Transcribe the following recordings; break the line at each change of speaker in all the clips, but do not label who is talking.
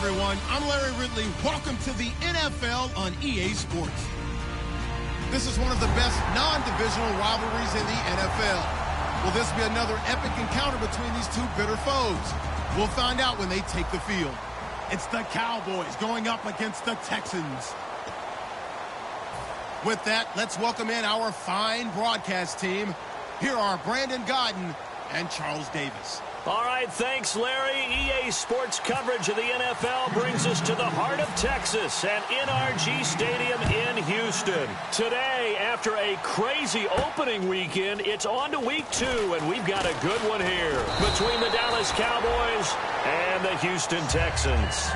everyone. I'm Larry Ridley. Welcome to the NFL on EA Sports. This is one of the best non-divisional rivalries in the NFL. Will this be another epic encounter between these two bitter foes? We'll find out when they take the field. It's the Cowboys going up against the Texans. With that, let's welcome in our fine broadcast team. Here are Brandon Godden and Charles Davis.
All right, thanks, Larry. EA Sports coverage of the NFL brings us to the heart of Texas at NRG Stadium in Houston. Today, after a crazy opening weekend, it's on to week 2, and we've got a good one here between the Dallas Cowboys and the Houston Texans.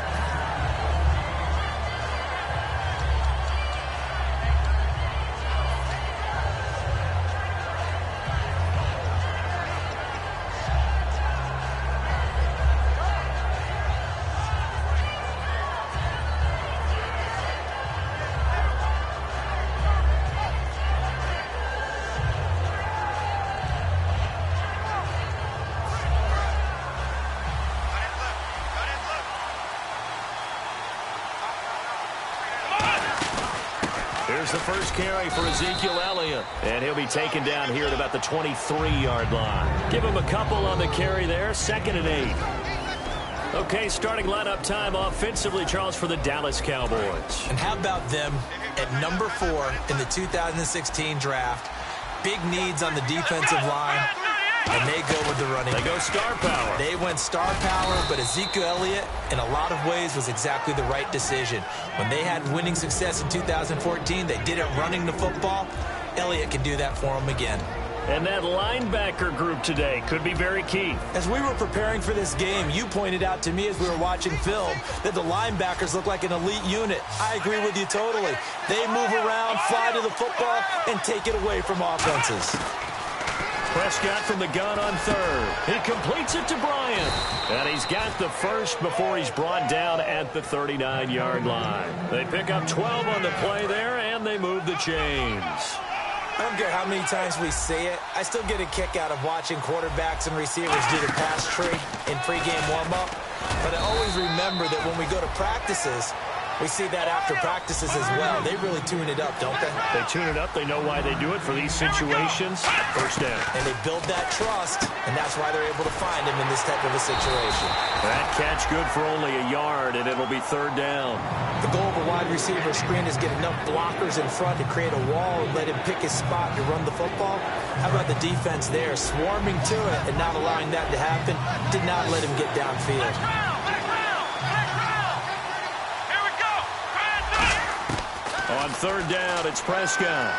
Here's the first carry for Ezekiel Elliott, and he'll be taken down here at about the 23-yard line. Give him a couple on the carry there, 2nd and 8. Okay, starting lineup time offensively, Charles, for the Dallas Cowboys.
And how about them at number 4 in the 2016 draft? Big needs on the defensive line. and they go with the running back.
They go star power.
They went star power, but Ezekiel Elliott, in a lot of ways, was exactly the right decision. When they had winning success in 2014, they did it running the football. Elliott can do that for them again.
And that linebacker group today could be very key.
As we were preparing for this game, you pointed out to me as we were watching film that the linebackers look like an elite unit. I agree with you totally. They move around, fly to the football, and take it away from offenses.
Prescott from the gun on third. He completes it to Bryant. And he's got the first before he's brought down at the 39-yard line. They pick up 12 on the play there, and they move the chains.
I don't care how many times we say it, I still get a kick out of watching quarterbacks and receivers do the pass tree in pregame warm-up. But I always remember that when we go to practices, we see that after practices as well. They really tune it up, don't they?
They tune it up. They know why they do it for these situations. First down.
And they build that trust, and that's why they're able to find him in this type of a situation.
That catch good for only a yard, and it'll be third down.
The goal of a wide receiver screen is get enough blockers in front to create a wall and let him pick his spot to run the football. How about the defense there, swarming to it and not allowing that to happen? Did not let him get downfield.
On third down, it's Prescott.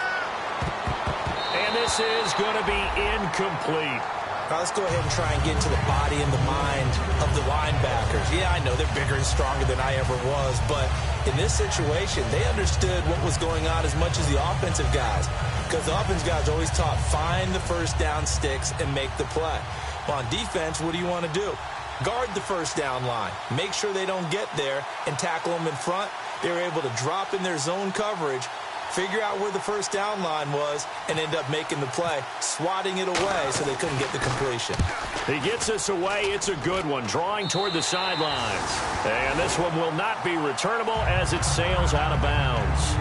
And this is going to be incomplete.
Now let's go ahead and try and get into the body and the mind of the linebackers. Yeah, I know they're bigger and stronger than I ever was, but in this situation, they understood what was going on as much as the offensive guys, because the offensive guys always taught, find the first down sticks and make the play. Well, on defense, what do you want to do? Guard the first down line. Make sure they don't get there and tackle them in front. They were able to drop in their zone coverage, figure out where the first down line was, and end up making the play, swatting it away so they couldn't get the completion.
He gets us away. It's a good one, drawing toward the sidelines. And this one will not be returnable as it sails out of bounds.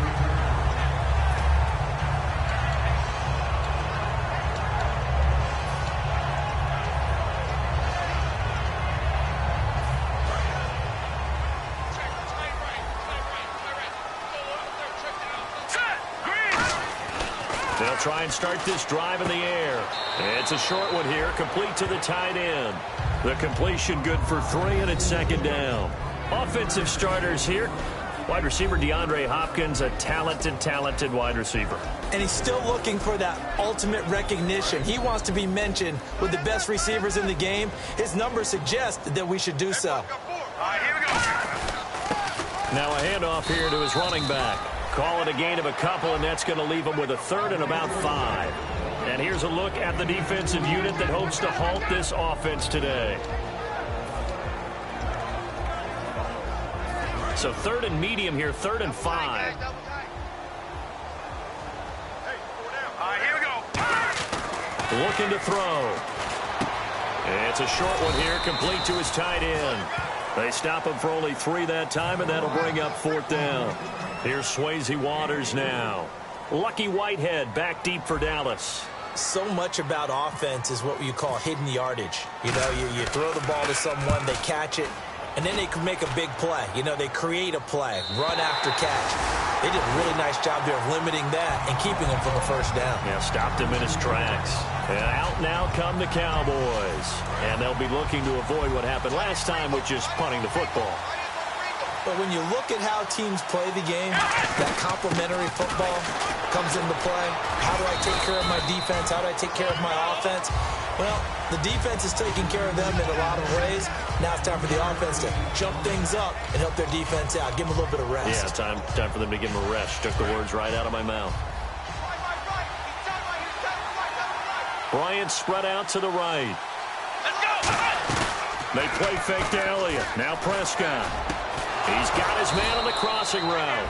They'll try and start this drive in the air. It's a short one here, complete to the tight end. The completion good for 3, and it's second down. Offensive starters here. Wide receiver DeAndre Hopkins, a talented wide receiver.
And he's still looking for that ultimate recognition. He wants to be mentioned with the best receivers in the game. His numbers suggest that we should do so.
Now a handoff here to his running back. Call it a gain of a couple, and that's going to leave him with a third and about 5. And here's a look at the defensive unit that hopes to halt this offense today. So third and medium here, 3rd and 5.
Here we go.
Looking to throw. It's a short one here, complete to his tight end. They stop him for only 3 that time, and that'll bring up 4th down. Here's Swayze Waters now. Lucky Whitehead back deep for Dallas.
So much about offense is what you call hidden yardage. You know, you throw the ball to someone, they catch it, and then they can make a big play. You know, they create a play, run after catch. They did a really nice job there of limiting that and keeping him from the first down.
Yeah, stopped him in his tracks. And out now come the Cowboys. And they'll be looking to avoid what happened last time, which is punting the football.
But when you look at how teams play the game, that complementary football comes into play. How do I take care of my defense? How do I take care of my offense? Well, the defense is taking care of them in a lot of ways. Now it's time for the offense to jump things up and help their defense out. Give them a little bit of rest.
Yeah, time for them to give them a rest. Took the words right out of my mouth. Bryant spread out to the right.
Let's go.
They play fake to Elliott. Now Prescott. He's got his man on the crossing route.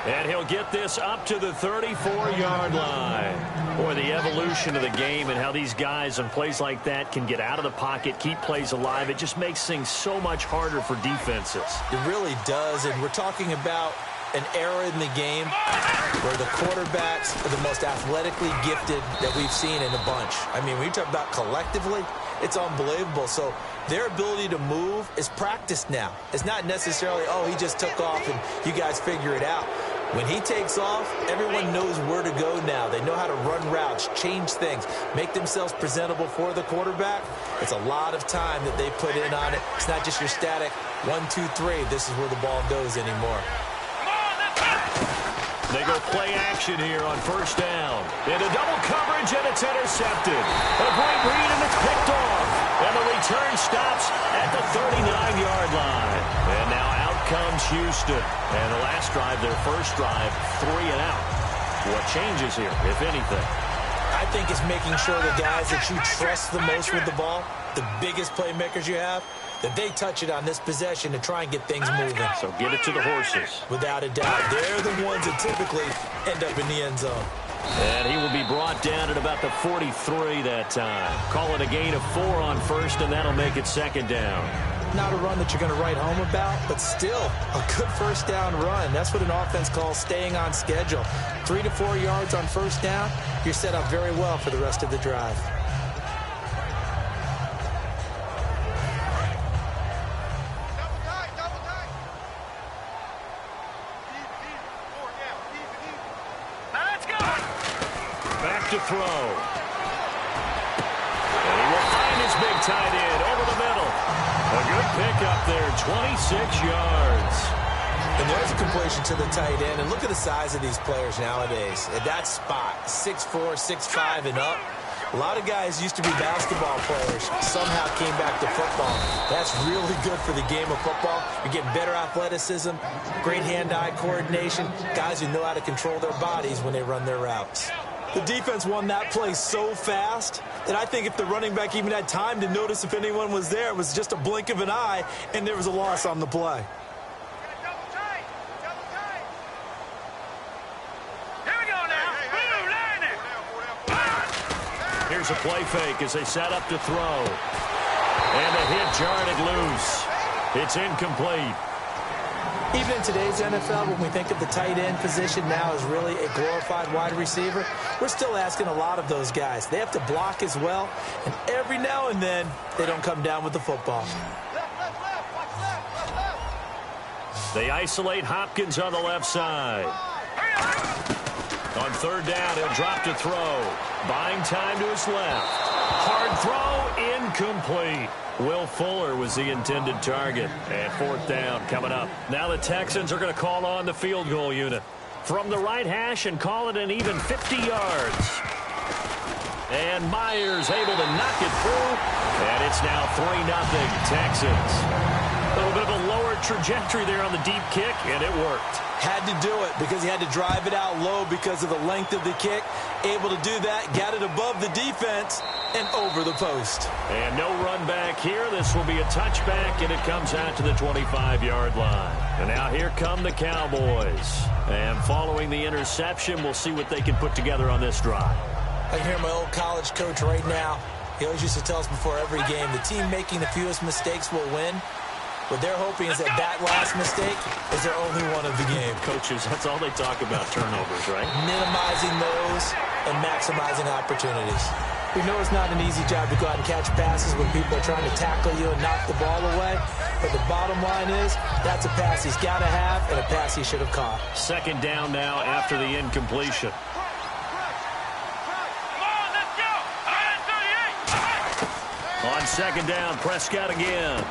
And he'll get this up to the 34-yard line. Boy, the evolution of the game and how these guys on plays like that can get out of the pocket, keep plays alive, it just makes things so much harder for defenses.
It really does, and we're talking about an era in the game where the quarterbacks are the most athletically gifted that we've seen in a bunch. I mean, when you talk about collectively, it's unbelievable. So their ability to move is practiced now. It's not necessarily, oh, he just took off and you guys figure it out. When he takes off, everyone knows where to go now. They know how to run routes, change things, make themselves presentable for the quarterback. It's a lot of time that they put in on it. It's not just your static 1, 2, 3. This is where the ball goes anymore.
They go play action here on first down. Into double coverage, and it's intercepted. A great read, and it's picked off. And the return stops at the 39-yard line. And now out comes Houston. And the last drive, their first drive, 3 and out. What changes here, if anything?
I think it's making sure the guys that you trust the most with the ball, the biggest playmakers you have, that they touch it on this possession to try and get things moving.
So get it to the horses.
Without a doubt. They're the ones that typically end up in the end zone.
And he will be brought down at about the 43 that time. Call it a gain of 4 on first, and that'll make it second down.
Not a run that you're going to write home about, but still a good first down run. That's what an offense calls staying on schedule. 3 to 4 yards on first down, you're set up very well for the rest of the drive.
To throw. And he will find his big tight end over the middle. A good pickup there, 26 yards.
And there's a completion to the tight end. And look at the size of these players nowadays. At that spot, 6'4", 6'5", and up. A lot of guys used to be basketball players, somehow came back to football. That's really good for the game of football. You're getting better athleticism, great hand-eye coordination, guys who know how to control their bodies when they run their routes. The defense won that play so fast that I think if the running back even had time to notice if anyone was there, it was just a blink of an eye, and there was a loss on the play.
Here we go now.
Here's a play fake as they set up to throw. And the hit jarred it loose. It's incomplete.
Even in today's NFL, when we think of the tight end position now as really a glorified wide receiver, we're still asking a lot of those guys. They have to block as well, and every now and then, they don't come down with the football.
They isolate Hopkins on the left side. On third down, he'll drop to throw. Buying time to his left. Hard throw, incomplete. Will Fuller was the intended target. And fourth down coming up. Now the Texans are going to call on the field goal unit from the right hash and call it an even 50 yards. And Myers able to knock it through. And it's now 3-0 Texans. A little bit of a lower trajectory there on the deep kick, and it worked.
Had to do it because he had to drive it out low because of the length of the kick. Able to do that, got it above the defense and over the post.
And no run back here. This will be a touchback, and it comes out to the 25-yard line. And now here come the Cowboys. And following the interception, we'll see what they can put together on this drive.
I hear my old college coach right now. He always used to tell us before every game, the team making the fewest mistakes will win. What they're hoping is that that last mistake is their only one of the game.
Coaches, that's all they talk about, turnovers, right?
Minimizing those and maximizing opportunities. We know it's not an easy job to go out and catch passes when people are trying to tackle you and knock the ball away. But the bottom line is, that's a pass he's got to have and a pass he should have caught.
Second down now after the incompletion. On second down, Prescott again.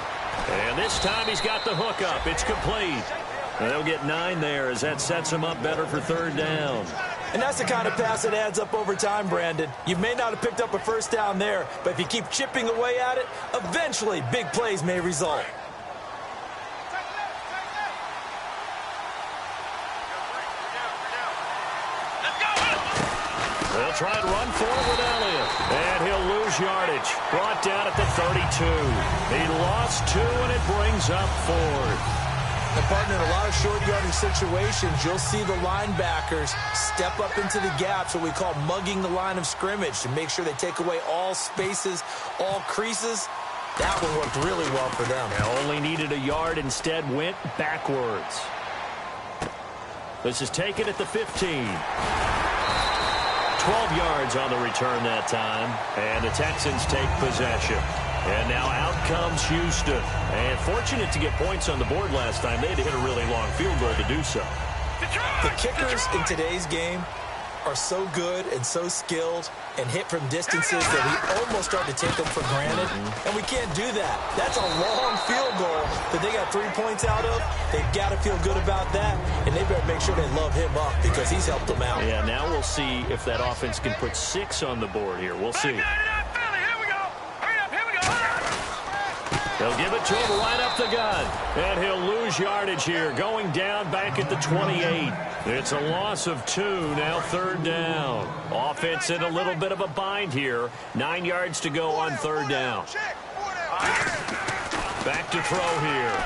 And this time he's got the hook up. It's complete. And they'll get 9 there as that sets him up better for third down.
And that's the kind of pass that adds up over time, Brandon. You may not have picked up a first down there, but if you keep chipping away at it, eventually big plays may result.
They'll try and run forward with Elliott. And he'll lose yardage. Brought down at the 32. He lost 2, and it brings up 4.
And, partner, in a lot of short yardage situations, you'll see the linebackers step up into the gaps, what we call mugging the line of scrimmage, to make sure they take away all spaces, all creases. That one worked really well for them.
Only needed a yard, instead went backwards. This is taken at the 15. 12 yards on the return that time, and the Texans take possession. And now out comes Houston. And fortunate to get points on the board last time. They had to hit a really long field goal to do so.
The kickers in today's game are so good and so skilled and hit from distances that we almost start to take them for granted, and we can't do that. That's a long field goal that they got 3 points out of. They've got to feel good about that, and they better make sure they love him up because he's helped them out.
Yeah, now we'll see if that offense can put 6 on the board here. We'll see. They'll give it to him right up the gut. And he'll lose yardage here, going down back at the 28. It's a loss of 2, now 3rd down. Offense in a little bit of a bind here. 9 yards to go on 3rd down. Back to throw here.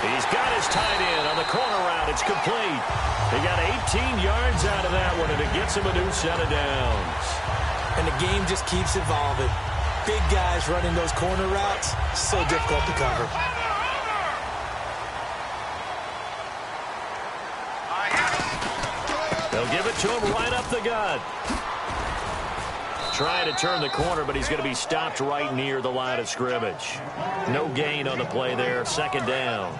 He's got his tight end on the corner route. It's complete. He got 18 yards out of that one, and it gets him a new set of downs.
And the game just keeps evolving. Big guys running those corner routes, so difficult to cover.
They'll give it to him right up the gut. Trying to turn the corner, but he's going to be stopped right near the line of scrimmage. No gain on the play there, 2nd down.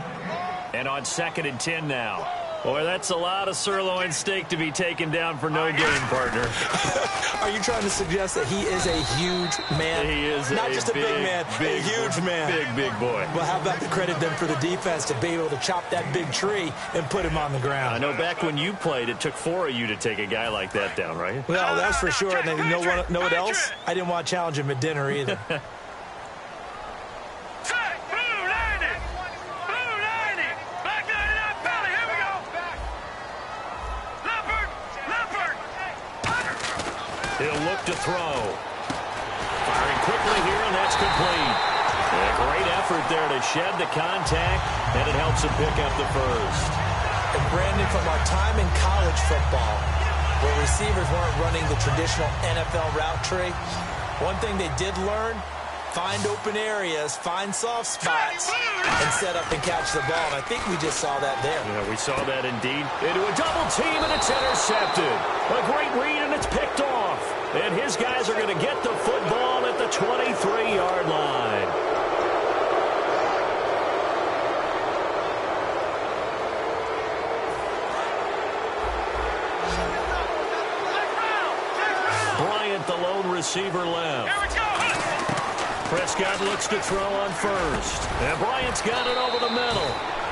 And on 2nd and 10 now. Boy, that's a lot of sirloin steak to be taken down for no gain, partner.
Are you trying to suggest that he is a huge man?
He is
not just a big man, a huge man.
Big boy.
Well, how about the credit then for the defense to be able to chop that big tree and put him on the ground?
I know back when you played, it took 4 of you to take a guy like that down, right?
Well, that's for sure. And then you know what else? I didn't want to challenge him at dinner either.
He'll look to throw. Firing quickly here, and that's complete. A great effort there to shed the contact, and it helps him pick up the first.
And Brandon, from our time in college football, where receivers weren't running the traditional NFL route tree, one thing they did learn, find open areas, find soft spots, and set up and catch the ball. And I think we just saw that there.
Yeah, we saw that indeed. Into a double team, and it's intercepted. A great read, and it's picked off. And his guys are going to get the football at the 23-yard line. Bryant, the lone receiver, left. Prescott looks to throw on first. And Bryant's got it over the middle.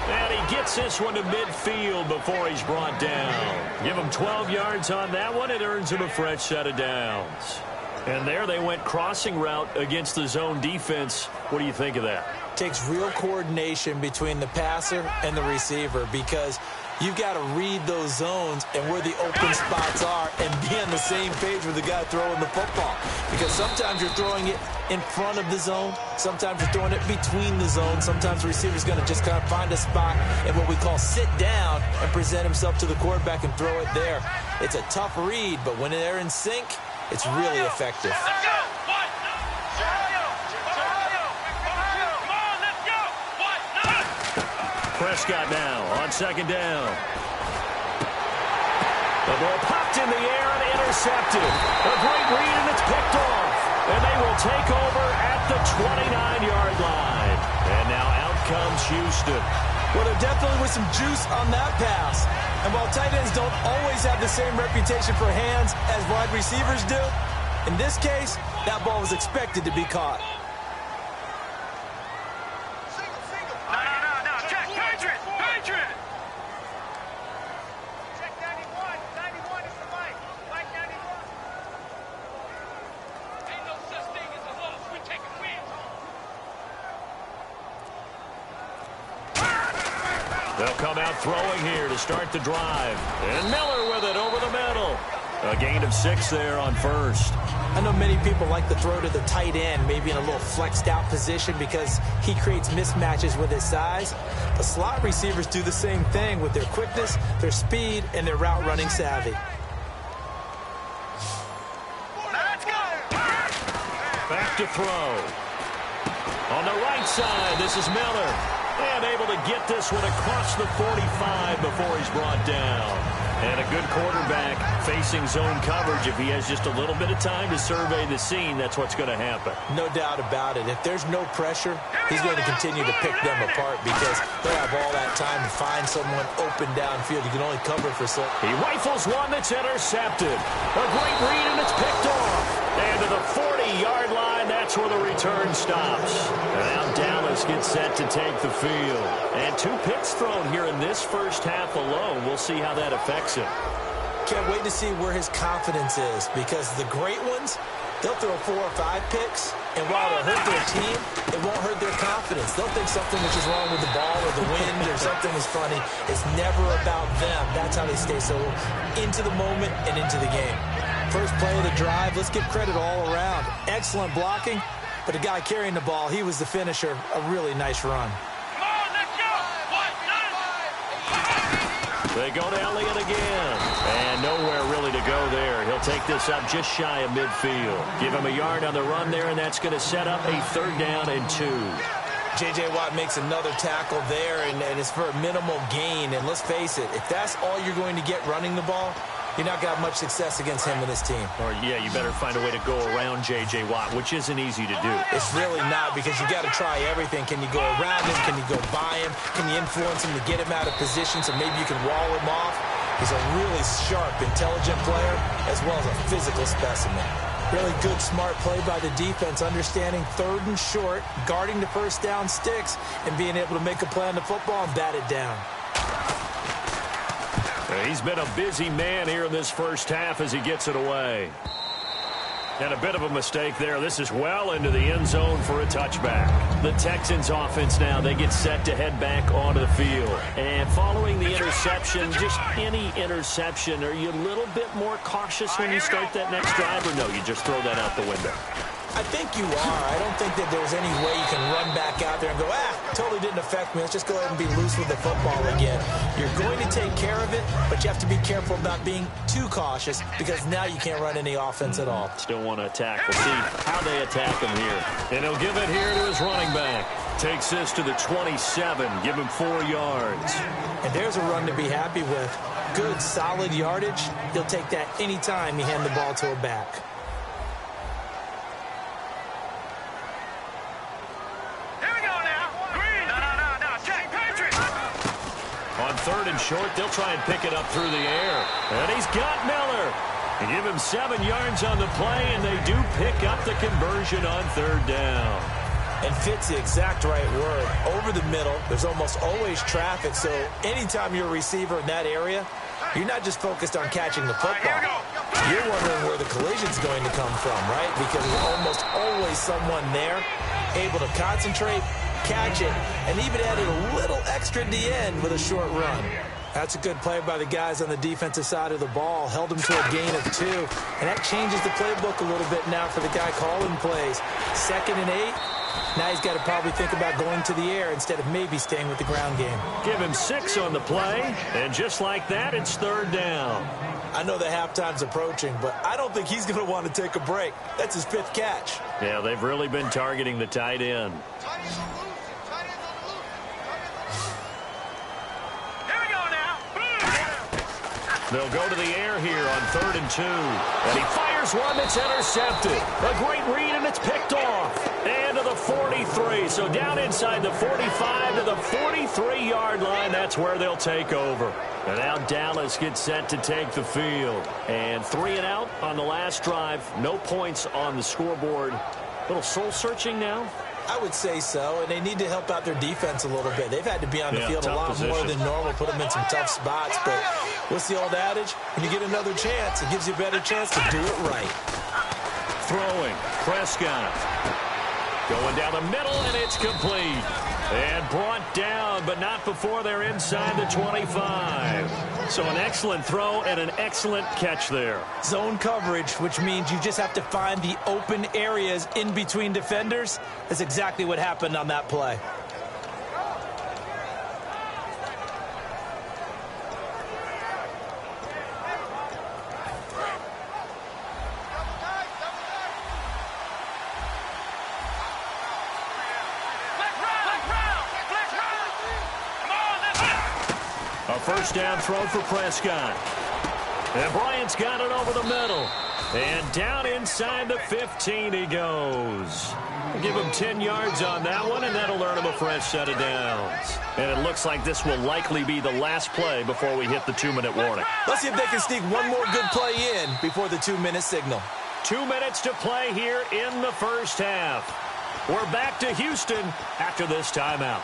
And he gets this one to midfield before he's brought down. Give him 12 yards on that one. It earns him a fresh set of downs. And there they went crossing route against the zone defense. What do you think of that?
Takes real coordination between the passer and the receiver because you've got to read those zones and where the open spots are and be on the same page with the guy throwing the football. Because sometimes you're throwing it in front of the zone. Sometimes you're throwing it between the zones. Sometimes the receiver's going to just kind of find a spot and what we call sit down and present himself to the quarterback and throw it there. It's a tough read, but when they're in sync, it's really effective.
Prescott now on 2nd down. The ball popped in the air and intercepted. A great read, and it's picked off. And they will take over at the 29-yard line. And now out comes Houston.
Well, there definitely was some juice on that pass. And while tight ends don't always have the same reputation for hands as wide receivers do, in this case, that ball was expected to be caught.
They'll come out throwing here to start the drive. And Miller with it over the middle. A gain of 6 there on first.
I know many people like to throw to the tight end, maybe in a little flexed out position because he creates mismatches with his size. The slot receivers do the same thing with their quickness, their speed, and their route running savvy.
Back to throw. On the right side, this is Miller. And able to get this one across the 45 before he's brought down. And a good quarterback facing zone coverage. If he has just a little bit of time to survey the scene, that's what's going to happen.
No doubt about it. If there's no pressure, he's going to continue to pick them apart because they'll have all that time to find someone open downfield. You can only cover for so.
He rifles one that's intercepted. A great read, and it's picked off. And to the 40-yard line, that's where the return stops. And now Dallas gets set to take the field. And 2 picks thrown here in this first half alone. We'll see how that affects him.
Can't wait to see where his confidence is because the great ones, they'll throw 4 or 5 picks, and while it'll hurt their team, it won't hurt their confidence. They'll think something is just wrong with the ball or the wind or something is funny. It's never about them. That's how they stay so into the moment and into the game. First play of the drive, let's give credit all around. Excellent blocking, but the guy carrying the ball, he was the finisher. A really nice run.
They go to Elliott again. And nowhere really to go there. He'll take this up just shy of midfield. Give him a yard on the run there, and that's going to set up a 3rd down and 2.
J.J. Watt makes another tackle there, and it's for a minimal gain. And let's face it, if that's all you're going to get running the ball, you're not going to have much success against him and his team.
Or, yeah, you better find a way to go around J.J. Watt, which isn't easy to do.
It's really not because you got to try everything. Can you go around him? Can you go by him? Can you influence him to get him out of position so maybe you can wall him off? He's a really sharp, intelligent player as well as a physical specimen. Really good, smart play by the defense, understanding 3rd and short, guarding the first down sticks, and being able to make a play on the football and bat it down.
He's been a busy man here in this first half as he gets it away. And a bit of a mistake there. This is well into the end zone for a touchback. The Texans offense now, they get set to head back onto the field. And following the interception, just any interception, are you a little bit more cautious when you start that next drive? Or no, you just throw that out the window?
I think you are. I don't think that there's any way you can run back out there and go, totally didn't affect me. Let's just go ahead and be loose with the football again. You're going to take care of it, but you have to be careful about being too cautious because now you can't run any offense at all.
Still want to attack. We'll see how they attack him here. And he'll give it here to his running back. Takes this to the 27. Give him 4 yards.
And there's a run to be happy with. Good, solid yardage. He'll take that anytime you hand the ball to a back.
On 3rd and short, they'll try and pick it up through the air. And he's got Miller. They give him 7 yards on the play, and they do pick up the conversion on 3rd down.
And fits the exact right word. Over the middle, there's almost always traffic, so anytime you're a receiver in that area, you're not just focused on catching the football. You're wondering where the collision's going to come from, right? Because there's almost always someone there able to concentrate, catch it, and even added a little extra at the end with a short run. That's a good play by the guys on the defensive side of the ball. Held him to a gain of 2, and that changes the playbook a little bit now for the guy calling plays. 2nd and 8. Now he's got to probably think about going to the air instead of maybe staying with the ground game.
Give him 6 on the play, and just like that, it's 3rd down.
I know the halftime's approaching, but I don't think he's going to want to take a break. That's his 5th catch.
Yeah, they've really been targeting the tight end. They'll go to the air here on 3rd and 2. And he fires one that's intercepted. A great read, and it's picked off. And to the 43. So down inside the 45 to the 43-yard line. That's where they'll take over. And now Dallas gets set to take the field. And 3 and out on the last drive. No points on the scoreboard. A little soul-searching now.
I would say so, and they need to help out their defense a little bit. They've had to be on the field a lot more than normal, put them in some tough spots. But what's the old adage? When you get another chance, it gives you a better chance to do it right.
Throwing, Prescott. Going down the middle, and it's complete. And brought down, but not before they're inside the 25. So an excellent throw and an excellent catch there.
Zone coverage, which means you just have to find the open areas in between defenders. That's exactly what happened on that play.
A first down throw for Prescott. And Bryant's got it over the middle. And down inside the 15 he goes. Give him 10 yards on that one, and that'll earn him a fresh set of downs. And it looks like this will likely be the last play before we hit the 2-minute warning.
Let's see if they can sneak one more good play in before the 2-minute signal.
2 minutes to play here in the first half. We're back to Houston after this timeout.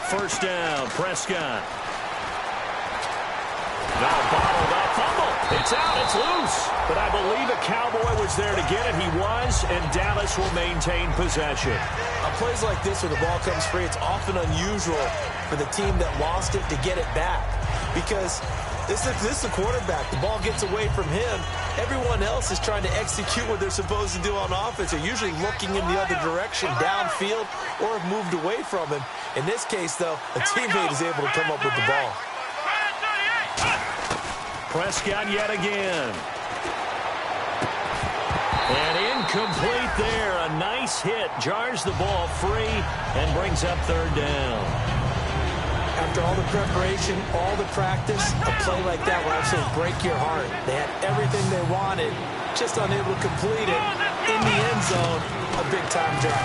First down, Prescott. No, bottled up, fumble. It's out, it's loose. But I believe a Cowboy was there to get it. He was, and Dallas will maintain possession.
On plays like this where the ball comes free, it's often unusual for the team that lost it to get it back. Because this is the quarterback. The ball gets away from him. Everyone else is trying to execute what they're supposed to do on offense. They're usually looking in the other direction, downfield, or have moved away from him. In this case, though, a teammate is able to come up with the ball.
Prescott yet again. And incomplete there. A nice hit. Jars the ball free and brings up third down.
After all the preparation, all the practice, a play like that will absolutely break your heart. They had everything they wanted, just unable to complete it. In the end zone, a big-time drop.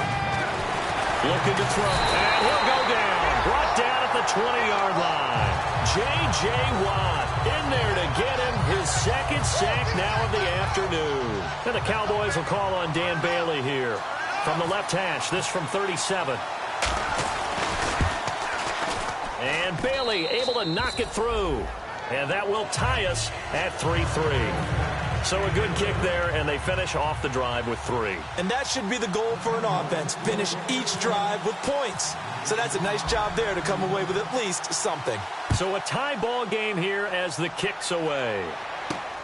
Looking to throw, and he'll go down. Brought down at the 20-yard line. J.J. Watt in there to get him his second sack now of the afternoon. And the Cowboys will call on Dan Bailey here. From the left hash, this from 37. And Bailey able to knock it through. And that will tie us at 3-3. So a good kick there, and they finish off the drive with 3.
And that should be the goal for an offense. Finish each drive with points. So that's a nice job there to come away with at least something.
So a tie ball game here as the kick's away.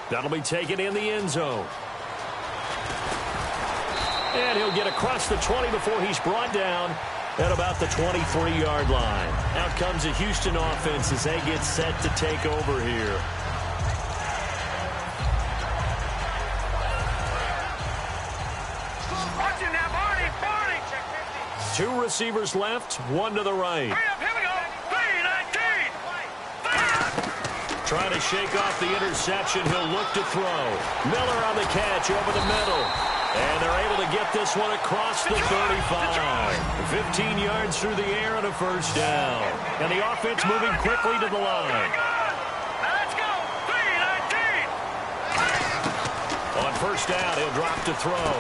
That'll be taken in the end zone. And he'll get across the 20 before he's brought down at about the 23-yard line. Out comes the Houston offense as they get set to take over here.
Watching now, Barney.
Two receivers left, one to the right.
Here we go. 3-19.
Trying to shake off the interception. He'll look to throw. Miller on the catch over the middle. And they're able to get this one across the 35. 15 yards through the air and a first down. And the offense moving quickly to the line.
Now let's go. 3-19.
On first down, he'll drop to throw.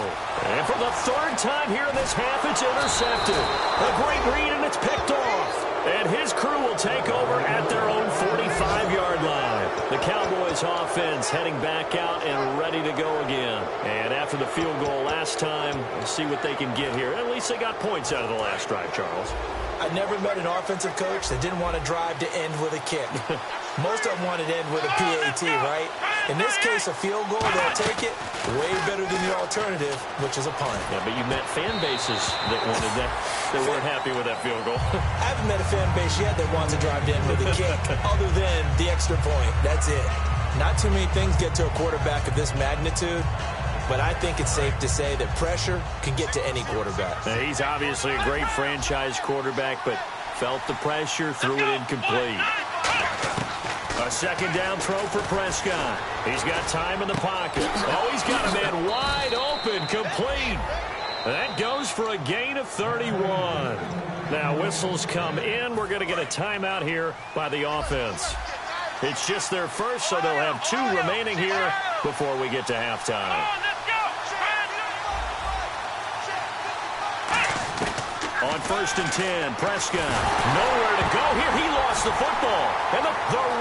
And for the third time here in this half, it's intercepted. A great read, and it's picked off. And his crew will take over at their own 45-yard line. The Cowboys offense heading back out and ready to go again. And after the field goal last time, we'll see what they can get here. At least they got points out of the last drive, Charles.
I never met an offensive coach that didn't want to drive to end with a kick. Most of them wanted to end with a PAT, right? In this case, a field goal, they'll take it way better than the alternative, which is a punt.
Yeah, but you met fan bases that wanted that, that weren't happy with that field goal.
I haven't met a fan base yet that wants to drive to end with a kick, other than the extra point. That's it. Not too many things get to a quarterback of this magnitude, but I think it's safe to say that pressure can get to any quarterback.
Now, he's obviously a great franchise quarterback, but felt the pressure, threw it incomplete. A second down throw for Prescott. He's got time in the pocket. Oh, he's got a man wide open, complete. That goes for a gain of 31. Now, whistles come in. We're going to get a timeout here by the offense. It's just their first, so they'll have 2 remaining here before we get to halftime. On first and 10, Prescott. Nowhere to go here. He lost the football. And the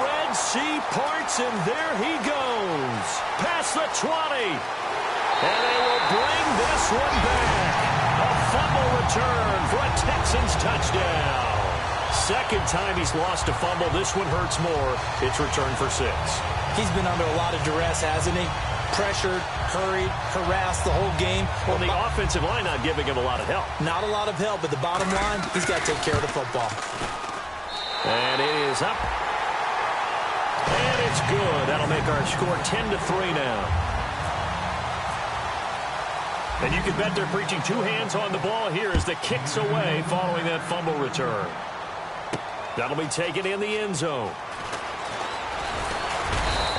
Red Sea parts, and there he goes. Past the 20. And they will bring this one back. A fumble return for a Texans touchdown. Second time he's lost a fumble. This one hurts more. It's returned for 6.
He's been under a lot of duress, hasn't he? Pressured, hurried, harassed the whole game.
Well, the offensive line not giving him a lot of help.
Not a lot of help, but the bottom line, he's got to take care of the football.
And it is up. And it's good. That'll make our score 10-3 now. And you can bet they're preaching two hands on the ball here as the kick's away following that fumble return. That'll be taken in the end zone.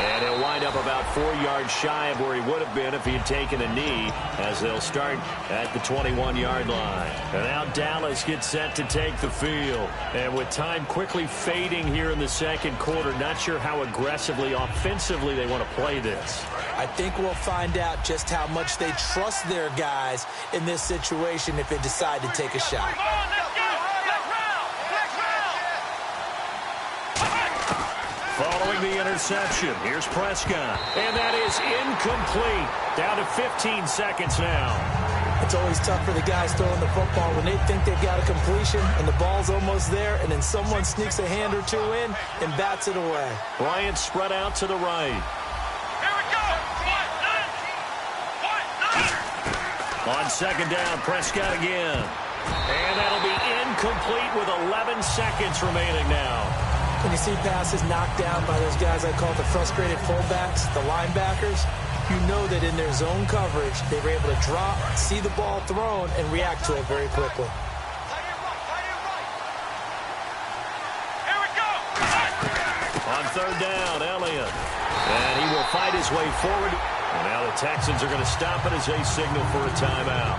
And he'll wind up about 4 yards shy of where he would have been if he had taken a knee, as they'll start at the 21-yard line. And now Dallas gets set to take the field. And with time quickly fading here in the second quarter, not sure how aggressively, offensively they want to play this.
I think we'll find out just how much they trust their guys in this situation if they decide to take a shot.
Following the interception, here's Prescott. And that is incomplete. Down to 15 seconds now.
It's always tough for the guys throwing the football when they think they've got a completion and the ball's almost there, and then someone sneaks a hand or two in and bats it away.
Bryant spread out to the right. On second down, Prescott again. And that'll be incomplete with 11 seconds remaining now.
When you see passes knocked down by those guys I call the frustrated fullbacks, the linebackers, you know that in their zone coverage, they were able to drop, see the ball thrown, and react to it very quickly.
On third down, Elliott. And he will fight his way forward. And now the Texans are going to stop it as they signal for a timeout.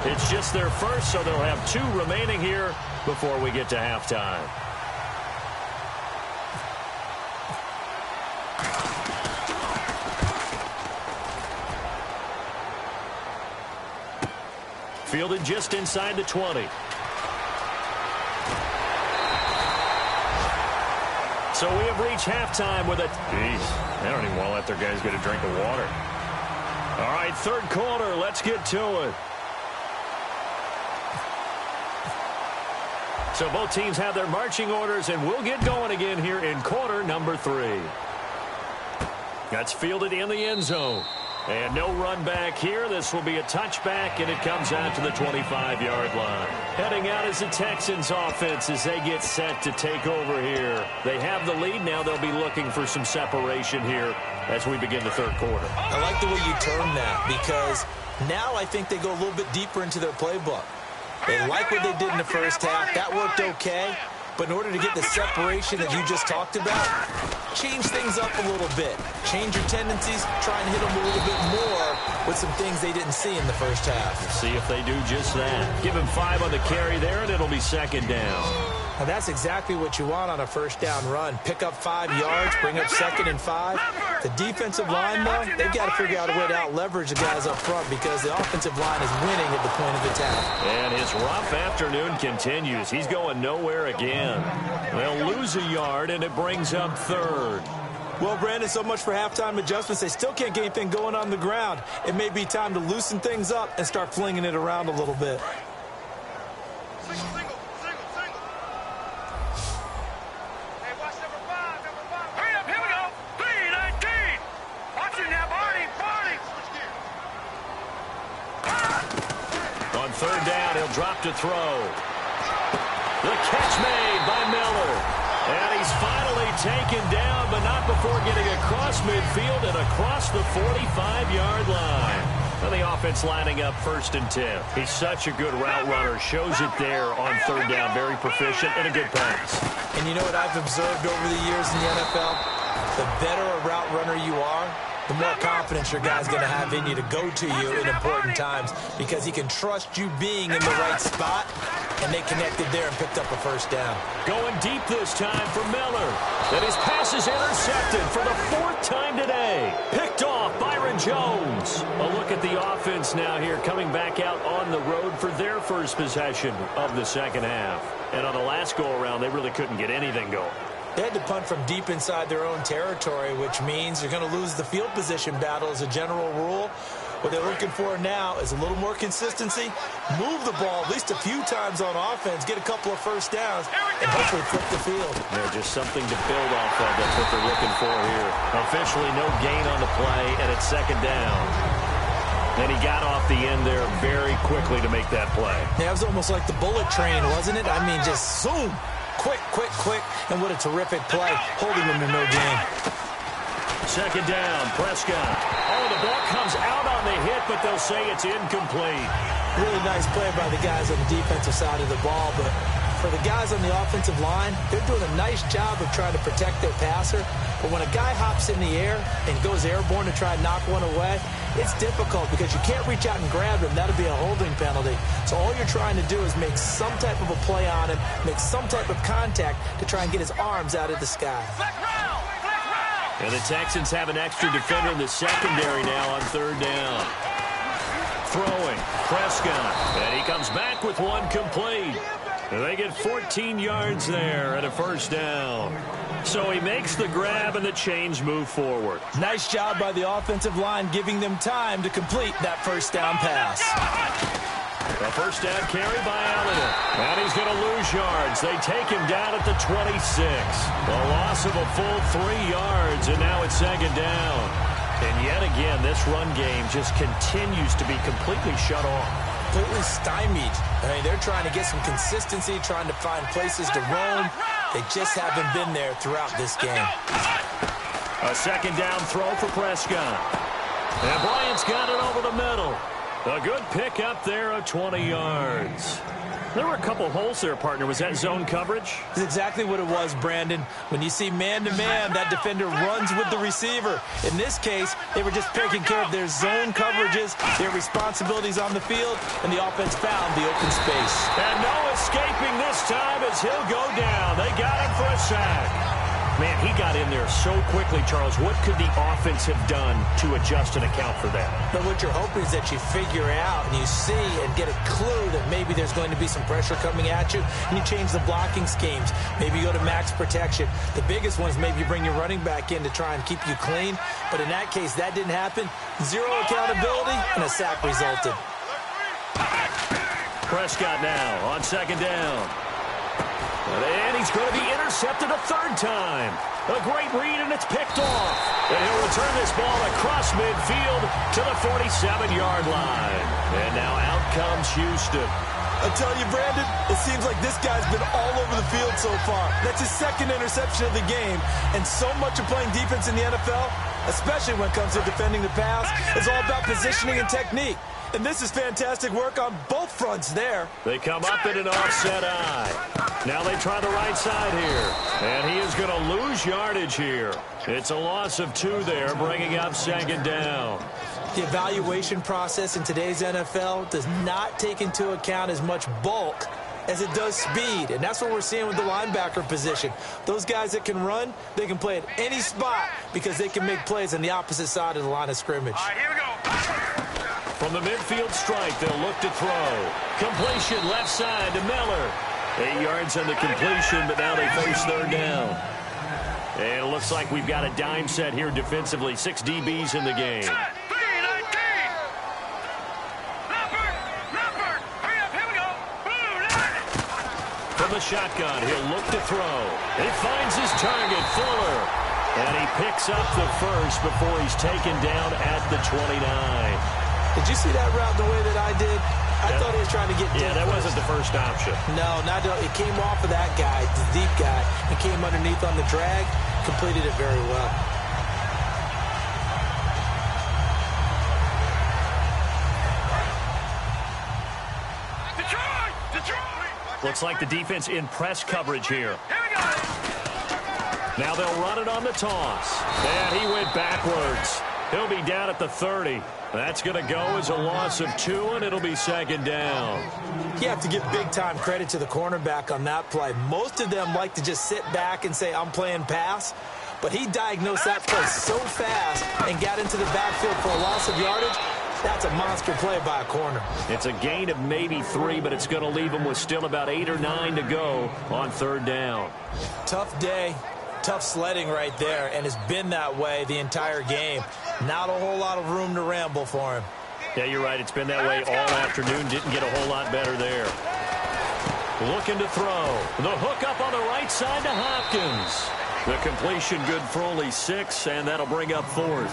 It's just their first, so they'll have 2 remaining here before we get to halftime. Fielded just inside the 20. So we have reached halftime with a... Jeez, they don't even want to let their guys get a drink of water. All right, third quarter, let's get to it. So both teams have their marching orders, and we'll get going again here in quarter number 3. That's fielded in the end zone. And no run back here. This will be a touchback, and it comes out to the 25-yard line. Heading out is the Texans offense as they get set to take over here. They have the lead. Now they'll be looking for some separation here as we begin the third quarter.
I like the way you term that, because now I think they go a little bit deeper into their playbook. They like what they did in the first half. That worked okay. But in order to get the separation that you just talked about, change things up a little bit. Change your tendencies, try and hit them a little bit more with some things they didn't see in the first half.
See if they do just that. Give him 5 on the carry there, and it'll be second down.
Now that's exactly what you want on a first down run. Pick up 5 yards, bring up 2nd and 5. The defensive line, though, they've got to figure out a way to out-leverage the guys up front because the offensive line is winning at the point of attack.
And his rough afternoon continues. He's going nowhere again. They'll lose a yard, and it brings up third.
Well, Brandon, so much for halftime adjustments. They still can't get anything going on the ground. It may be time to loosen things up and start flinging it around a little bit.
Third down, he'll drop to throw. The catch made by Miller. And he's finally taken down, but not before getting across midfield and across the 45-yard line. And the offense lining up 1st and 10. He's such a good route runner. Shows it there on third down. Very proficient and a good pass.
And you know what I've observed over the years in the NFL? The better a route runner you are, the more confidence your guy's going to have in you to go to you in important times because he can trust you being in the right spot, and they connected there and picked up a first down.
Going deep this time for Miller. And his pass is intercepted for the 4th time today. Picked off Byron Jones. A look at the offense now here coming back out on the road for their first possession of the second half. And on the last go-around, they really couldn't get anything going.
They had to punt from deep inside their own territory, which means you're going to lose the field position battle as a general rule. What they're looking for now is a little more consistency, move the ball at least a few times on offense, get a couple of first downs, and hopefully flip the field.
They're just something to build off of. That's what they're looking for here. Officially no gain on the play, and it's second down. And he got off the end there very quickly to make that play.
Yeah, it was almost like the bullet train, wasn't it? I mean, just zoom. Quick, and what a terrific play, holding them to no gain.
Second down, Prescott. Oh, the ball comes out on the hit, but they'll say it's incomplete.
Really nice play by the guys on the defensive side of the ball, but for the guys on the offensive line, they're doing a nice job of trying to protect their passer. But when a guy hops in the air and goes airborne to try and knock one away, it's difficult because you can't reach out and grab him. That'll be a holding penalty. So all you're trying to do is make some type of a play on him, make some type of contact to try and get his arms out of the sky.
And the Texans have an extra defender in the secondary now on third down. Throwing, Prescott, and he comes back with one complete. And they get 14 yards there and a first down. So he makes the grab and the chains move forward.
Nice job by the offensive line giving them time to complete that first down pass.
A first down carry by Allen. And he's going to lose yards. They take him down at the 26. A loss of a full 3 yards, and now it's second down. And yet again, this run game just continues to be completely shut off.
Completely stymied. I mean, they're trying to get some consistency, trying to find places to roam. They just haven't been there throughout this game.
A second down throw for Prescott. And Bryant's got it over the middle. A good pick up there of 20 yards. There were a couple holes there, partner. Was that zone coverage?
That's exactly what it was, Brandon. When you see man-to-man, that defender runs with the receiver. In this case, they were just taking care of their zone coverages, their responsibilities on the field, and the offense found the open space.
And no escaping this time as he'll go down. They got him for a sack. Man, he got in there so quickly, Charles. What could the offense have done to adjust and account for that?
But what you're hoping is that you figure out and you see and get a clue that maybe there's going to be some pressure coming at you, and you change the blocking schemes. Maybe you go to max protection. The biggest one is maybe you bring your running back in to try and keep you clean. But in that case, that didn't happen. Zero accountability, and a sack resulted.
Prescott now on second down. And he's going to be intercepted a third time. A great read, and it's picked off. And he'll return this ball across midfield to the 47-yard line. And now out comes Houston.
I tell you, Brandon, it seems like this guy's been all over the field so far. That's his second interception of the game. And so much of playing defense in the NFL, especially when it comes to defending the pass, is all about positioning and technique. And this is fantastic work on both fronts there.
They come up in an offset eye. Now they try the right side here. And he is going to lose yardage here. It's a loss of 2 there, bringing up second down.
The evaluation process in today's NFL does not take into account as much bulk as it does speed. And that's what we're seeing with the linebacker position. Those guys that can run, they can play at any spot because they can make plays on the opposite side of the line of scrimmage.
All right, here we go.
From the midfield strike, they'll look to throw. Completion left side to Miller. 8 yards on the completion, but now they face third down. And it looks like we've got a dime set here defensively. 6 DBs in the game.
Set, 3-19. Leopard, hurry up, here we go. Boom,
From the shotgun, he'll look to throw. He finds his target, Fuller. And he picks up the first before he's taken down at the 29.
Did you see that route the way that I did? I thought he was trying to get deep.
Yeah, that wasn't the first option.
No, not it came off of that guy, the deep guy, and came underneath on the drag, completed it very well.
Detroit!
Looks like the defense in press coverage here.
Here we go.
Now they'll run it on the toss. And he went backwards. He'll be down at the 30. That's going to go as a loss of 2, and it'll be second down.
You have to give big-time credit to the cornerback on that play. Most of them like to just sit back and say, I'm playing pass. But he diagnosed that play so fast and got into the backfield for a loss of yardage. That's a monster play by a corner.
It's a gain of maybe 3, but it's going to leave him with still about 8 or 9 to go on third down.
Tough day. Tough sledding right there, and it's been that way the entire game. Not a whole lot of room to ramble for him.
Yeah, you're right. It's been that way all afternoon. Didn't get a whole lot better there. Looking to throw. The hook up on the right side to Hopkins. The completion good for only 6, and that'll bring up 4th.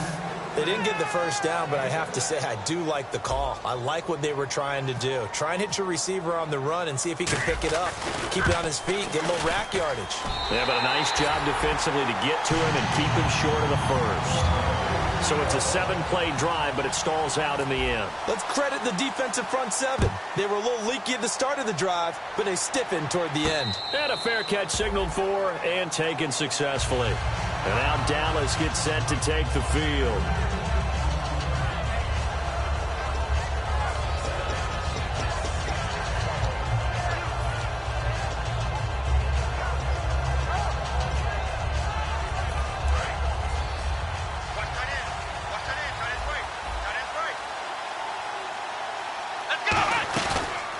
They didn't get the first down, but I have to say I do like the call. I like what they were trying to do. Try and hit your receiver on the run and see if he can pick it up. Keep it on his feet, get a little rack yardage.
Yeah, but a nice job defensively to get to him and keep him short of the first. So it's a 7-play drive, but it stalls out in the end.
Let's credit the defensive front seven. They were a little leaky at the start of the drive, but they stiffened toward the end.
And a fair catch signaled for and taken successfully. And now Dallas gets set to take the field.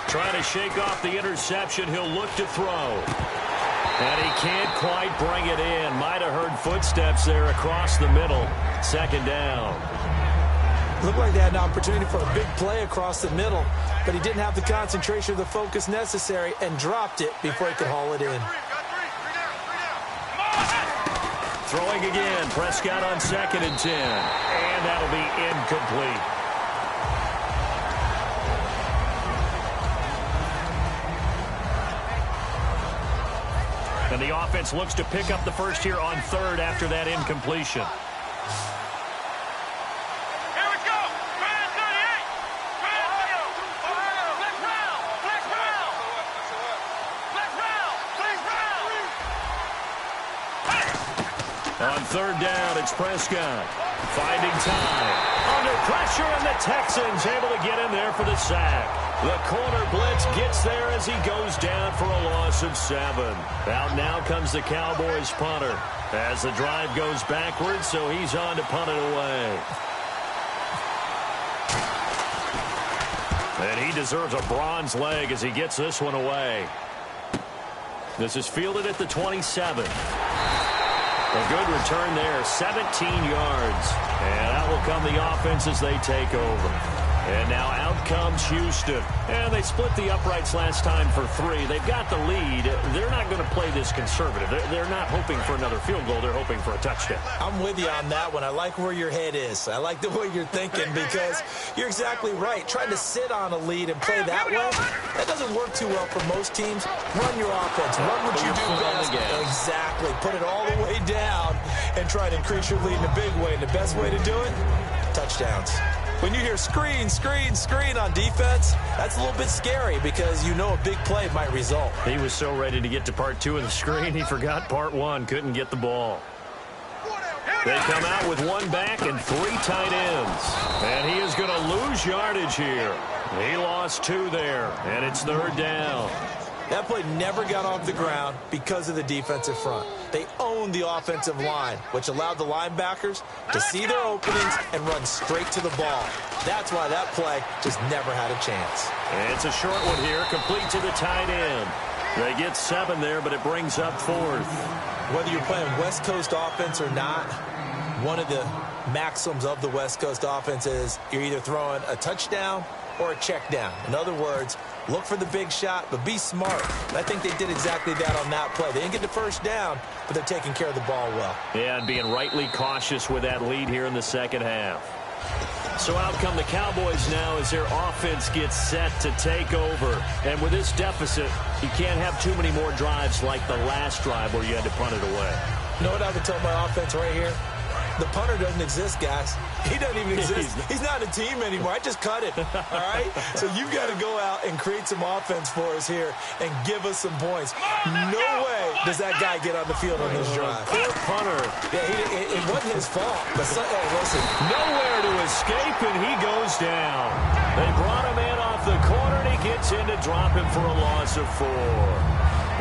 Trying to shake off the interception, he'll look to throw. And he can't quite bring it in. Might have heard footsteps there across the middle. Second down.
Looked like they had an opportunity for a big play across the middle, but he didn't have the concentration or the focus necessary and dropped it before he could haul it in.
Throwing again. Prescott on 2nd and 10. And that'll be incomplete. And the offense looks to pick up the first here on 3rd after that incompletion.
Here we go. Brand 38. Brand 38. Flex round. Flex round. Flex round. Flex round.
On 3rd down, it's Prescott. Finding time. Under pressure, and the Texans able to get in there for the sack. The corner blitz gets there as he goes down for a loss of 7. Out now comes the Cowboys punter as the drive goes backwards, so he's on to punt it away. And he deserves a bronze leg as he gets this one away. This is fielded at the 27. A good return there, 17 yards. And out will come the offense as they take over. And now out comes Houston. And they split the uprights last time for 3. They've got the lead. They're not going to play this conservative. They're not hoping for another field goal. They're hoping for a touchdown.
I'm with you on that one. I like where your head is. I like the way you're thinking because you're exactly right. Trying to sit on a lead and play that way, that doesn't work too well for most teams. Run your offense. Run what you do best. Exactly. Put it all the way down and try to increase your lead in a big way. And the best way to do it, touchdowns. When you hear screen, screen, screen on defense, that's a little bit scary because you know a big play might result.
He was so ready to get to part 2 of the screen, he forgot part 1, couldn't get the ball. They come out with 1 back and 3 tight ends. And he is going to lose yardage here. He lost 2 there, and it's 3rd down.
That play never got off the ground because of the defensive front. They owned the offensive line, which allowed the linebackers to see their openings and run straight to the ball. That's why that play just never had a chance.
And it's a short one here, complete to the tight end. They get 7 there, but it brings up 4th.
Whether you're playing West Coast offense or not, one of the maxims of the West Coast offense is you're either throwing a touchdown or a check down. In other words, look for the big shot, but be smart. I think they did exactly that on that play. They didn't get the first down, but they're taking care of the ball well.
Yeah, and being rightly cautious with that lead here in the second half. So out come the Cowboys now as their offense gets set to take over. And with this deficit, you can't have too many more drives like the last drive where you had to punt it away.
You know what I would tell my offense right here? The punter doesn't exist, guys. He doesn't even exist. He's not a team anymore. I just cut it, all right? So you've got to go out and create some offense for us here and give us some points. No way does that guy get on the field on this drive.
Poor punter.
Yeah, it wasn't his fault. But listen.
Nowhere to escape, and he goes down. They brought him in off the corner, and he gets in to drop him for a loss of 4.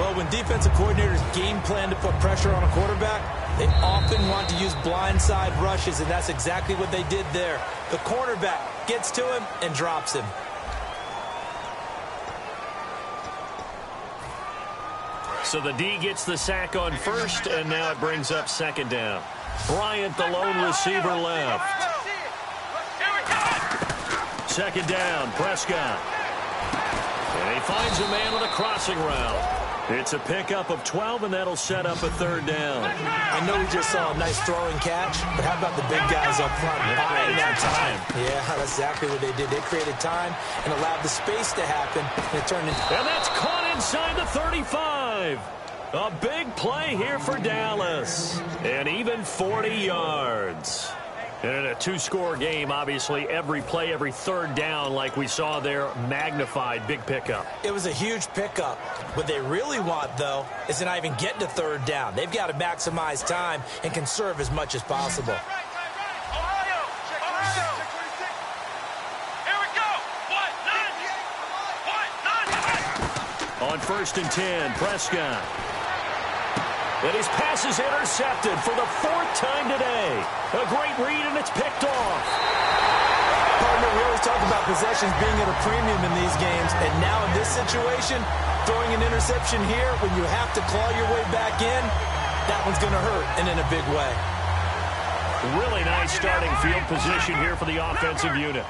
Well, when defensive coordinators game plan to put pressure on a quarterback, they often want to use blindside rushes, and that's exactly what they did there. The cornerback gets to him and drops him.
So the D gets the sack on 1st, and now it brings up 2nd down. Bryant, the lone receiver, left. 2nd down, Prescott. And he finds a man on a crossing route. It's a pickup of 12, and that'll set up a third down.
I know we just saw a nice throwing catch, but how about the big guys up front buying that time? Yeah, that's exactly what they did. They created time and allowed the space to happen, and it turned into...
And that's caught inside the 35. A big play here for Dallas. And even 40 yards. And in a two-score game, obviously, every play, every third down, like we saw there, magnified, big pickup.
It was a huge pickup. What they really want, though, is to not even get to third down. They've got to maximize time and conserve as much as possible.
Ohio! Here we go! What?
On 1st and 10, Prescott. And his pass is intercepted for the 4th time today. A great read, and it's picked off.
Partner, we always talk about possessions being at a premium in these games, and now in this situation, throwing an interception here when you have to claw your way back in, that one's going to hurt, and in a big way.
Really nice starting field position here for the offensive unit.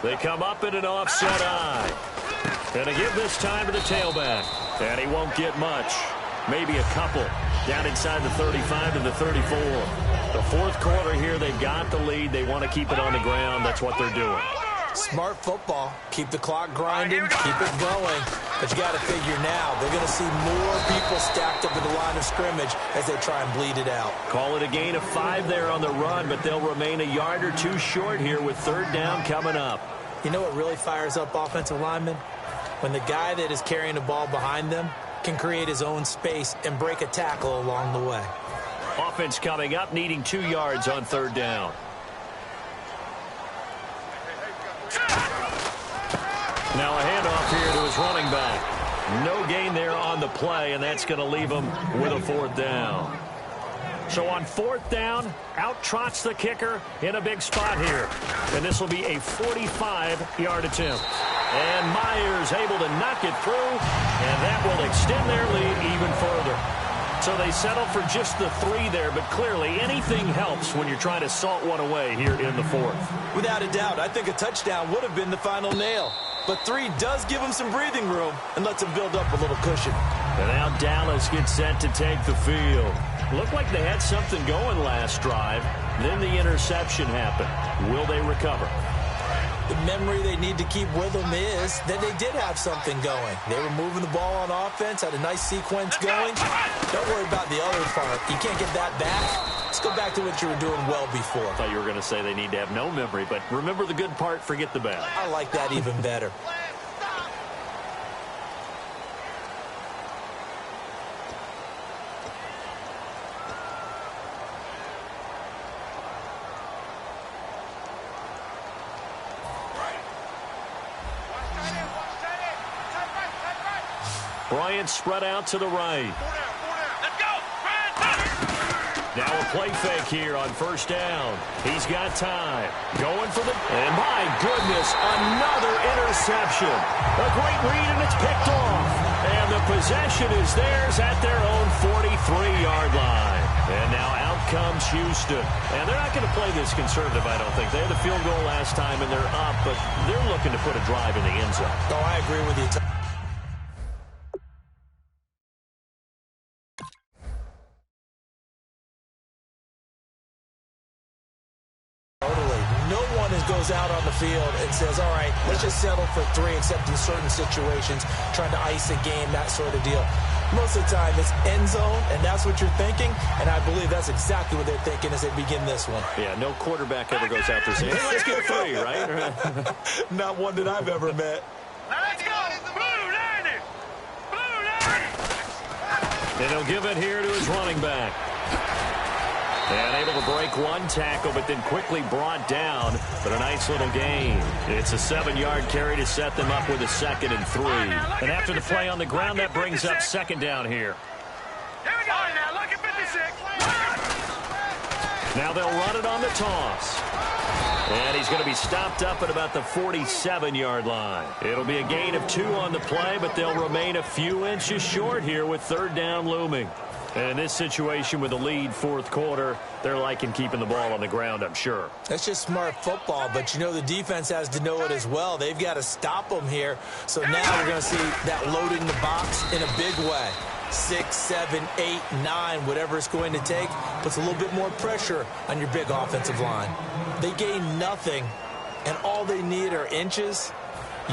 They come up in an offset eye. And they give this time to the tailback. And he won't get much. Maybe a couple. Down inside the 35 to the 34. The 4th quarter here, they've got the lead. They want to keep it on the ground. That's what they're doing.
Smart football. Keep the clock grinding. Keep it going. But you got to figure now, they're going to see more people stacked up at the line of scrimmage as they try and bleed it out.
Call it a gain of 5 there on the run, but they'll remain a yard or two short here with third down coming up.
You know what really fires up offensive linemen? When the guy that is carrying the ball behind them can create his own space and break a tackle along the way.
Offense coming up, needing 2 yards on third down. Now a handoff here to his running back. No gain there on the play, and that's going to leave him with a 4th down. So on 4th down, out trots the kicker in a big spot here. And this will be a 45-yard attempt. And Myers able to knock it through, and that will extend their lead even further. So they settle for just the 3 there, but clearly anything helps when you're trying to salt one away here in the 4th.
Without a doubt, I think a touchdown would have been the final nail. But 3 does give them some breathing room and lets them build up a little cushion.
And now Dallas gets set to take the field. Looked like they had something going last drive. Then the interception happened. Will they recover?
The memory they need to keep with them is that they did have something going. They were moving the ball on offense, had a nice sequence going. Don't worry about the other part. You can't get that back. Let's go back to what you were doing well before.
I thought you were going to say they need to have no memory, but remember the good part, forget the bad.
I like that even better.
Bryant spread out to the right.
Let's go!
Now a play fake here on 1st down. He's got time. Going for the... And my goodness, another interception. A great read, and it's picked off. And the possession is theirs at their own 43-yard line. And now out comes Houston. And they're not going to play this conservative, I don't think. They had the field goal last time, and they're up, but they're looking to put a drive in the end zone.
Oh, I agree with you. Goes out on the field and says, all right, let's just settle for 3, except in certain situations, trying to ice a game, that sort of deal. Most of the time, it's end zone, and that's what you're thinking, and I believe that's exactly what they're thinking as they begin this one.
Yeah, no quarterback ever goes out there saying, hey, let's get 3, right?
Not one that I've ever met.
Let's go! Blue 90! Blue 90!
And he'll give it here to his running back. And able to break one tackle, but then quickly brought down. But a nice little gain. It's a 7-yard carry to set them up with a 2nd and 3. And after the play on the ground, that brings up 2nd down here.
Here we go! Now look at 56!
Now they'll run it on the toss. And he's going to be stopped up at about the 47-yard line. It'll be a gain of 2 on the play, but they'll remain a few inches short here with third down looming. And in this situation with the lead fourth quarter, they're liking keeping the ball on the ground, I'm sure.
That's just smart football, but you know the defense has to know it as well. They've got to stop them here. So now we're going to see that loading the box in a big way. 6, 7, 8, 9, whatever it's going to take, puts a little bit more pressure on your big offensive line. They gain nothing, and all they need are inches.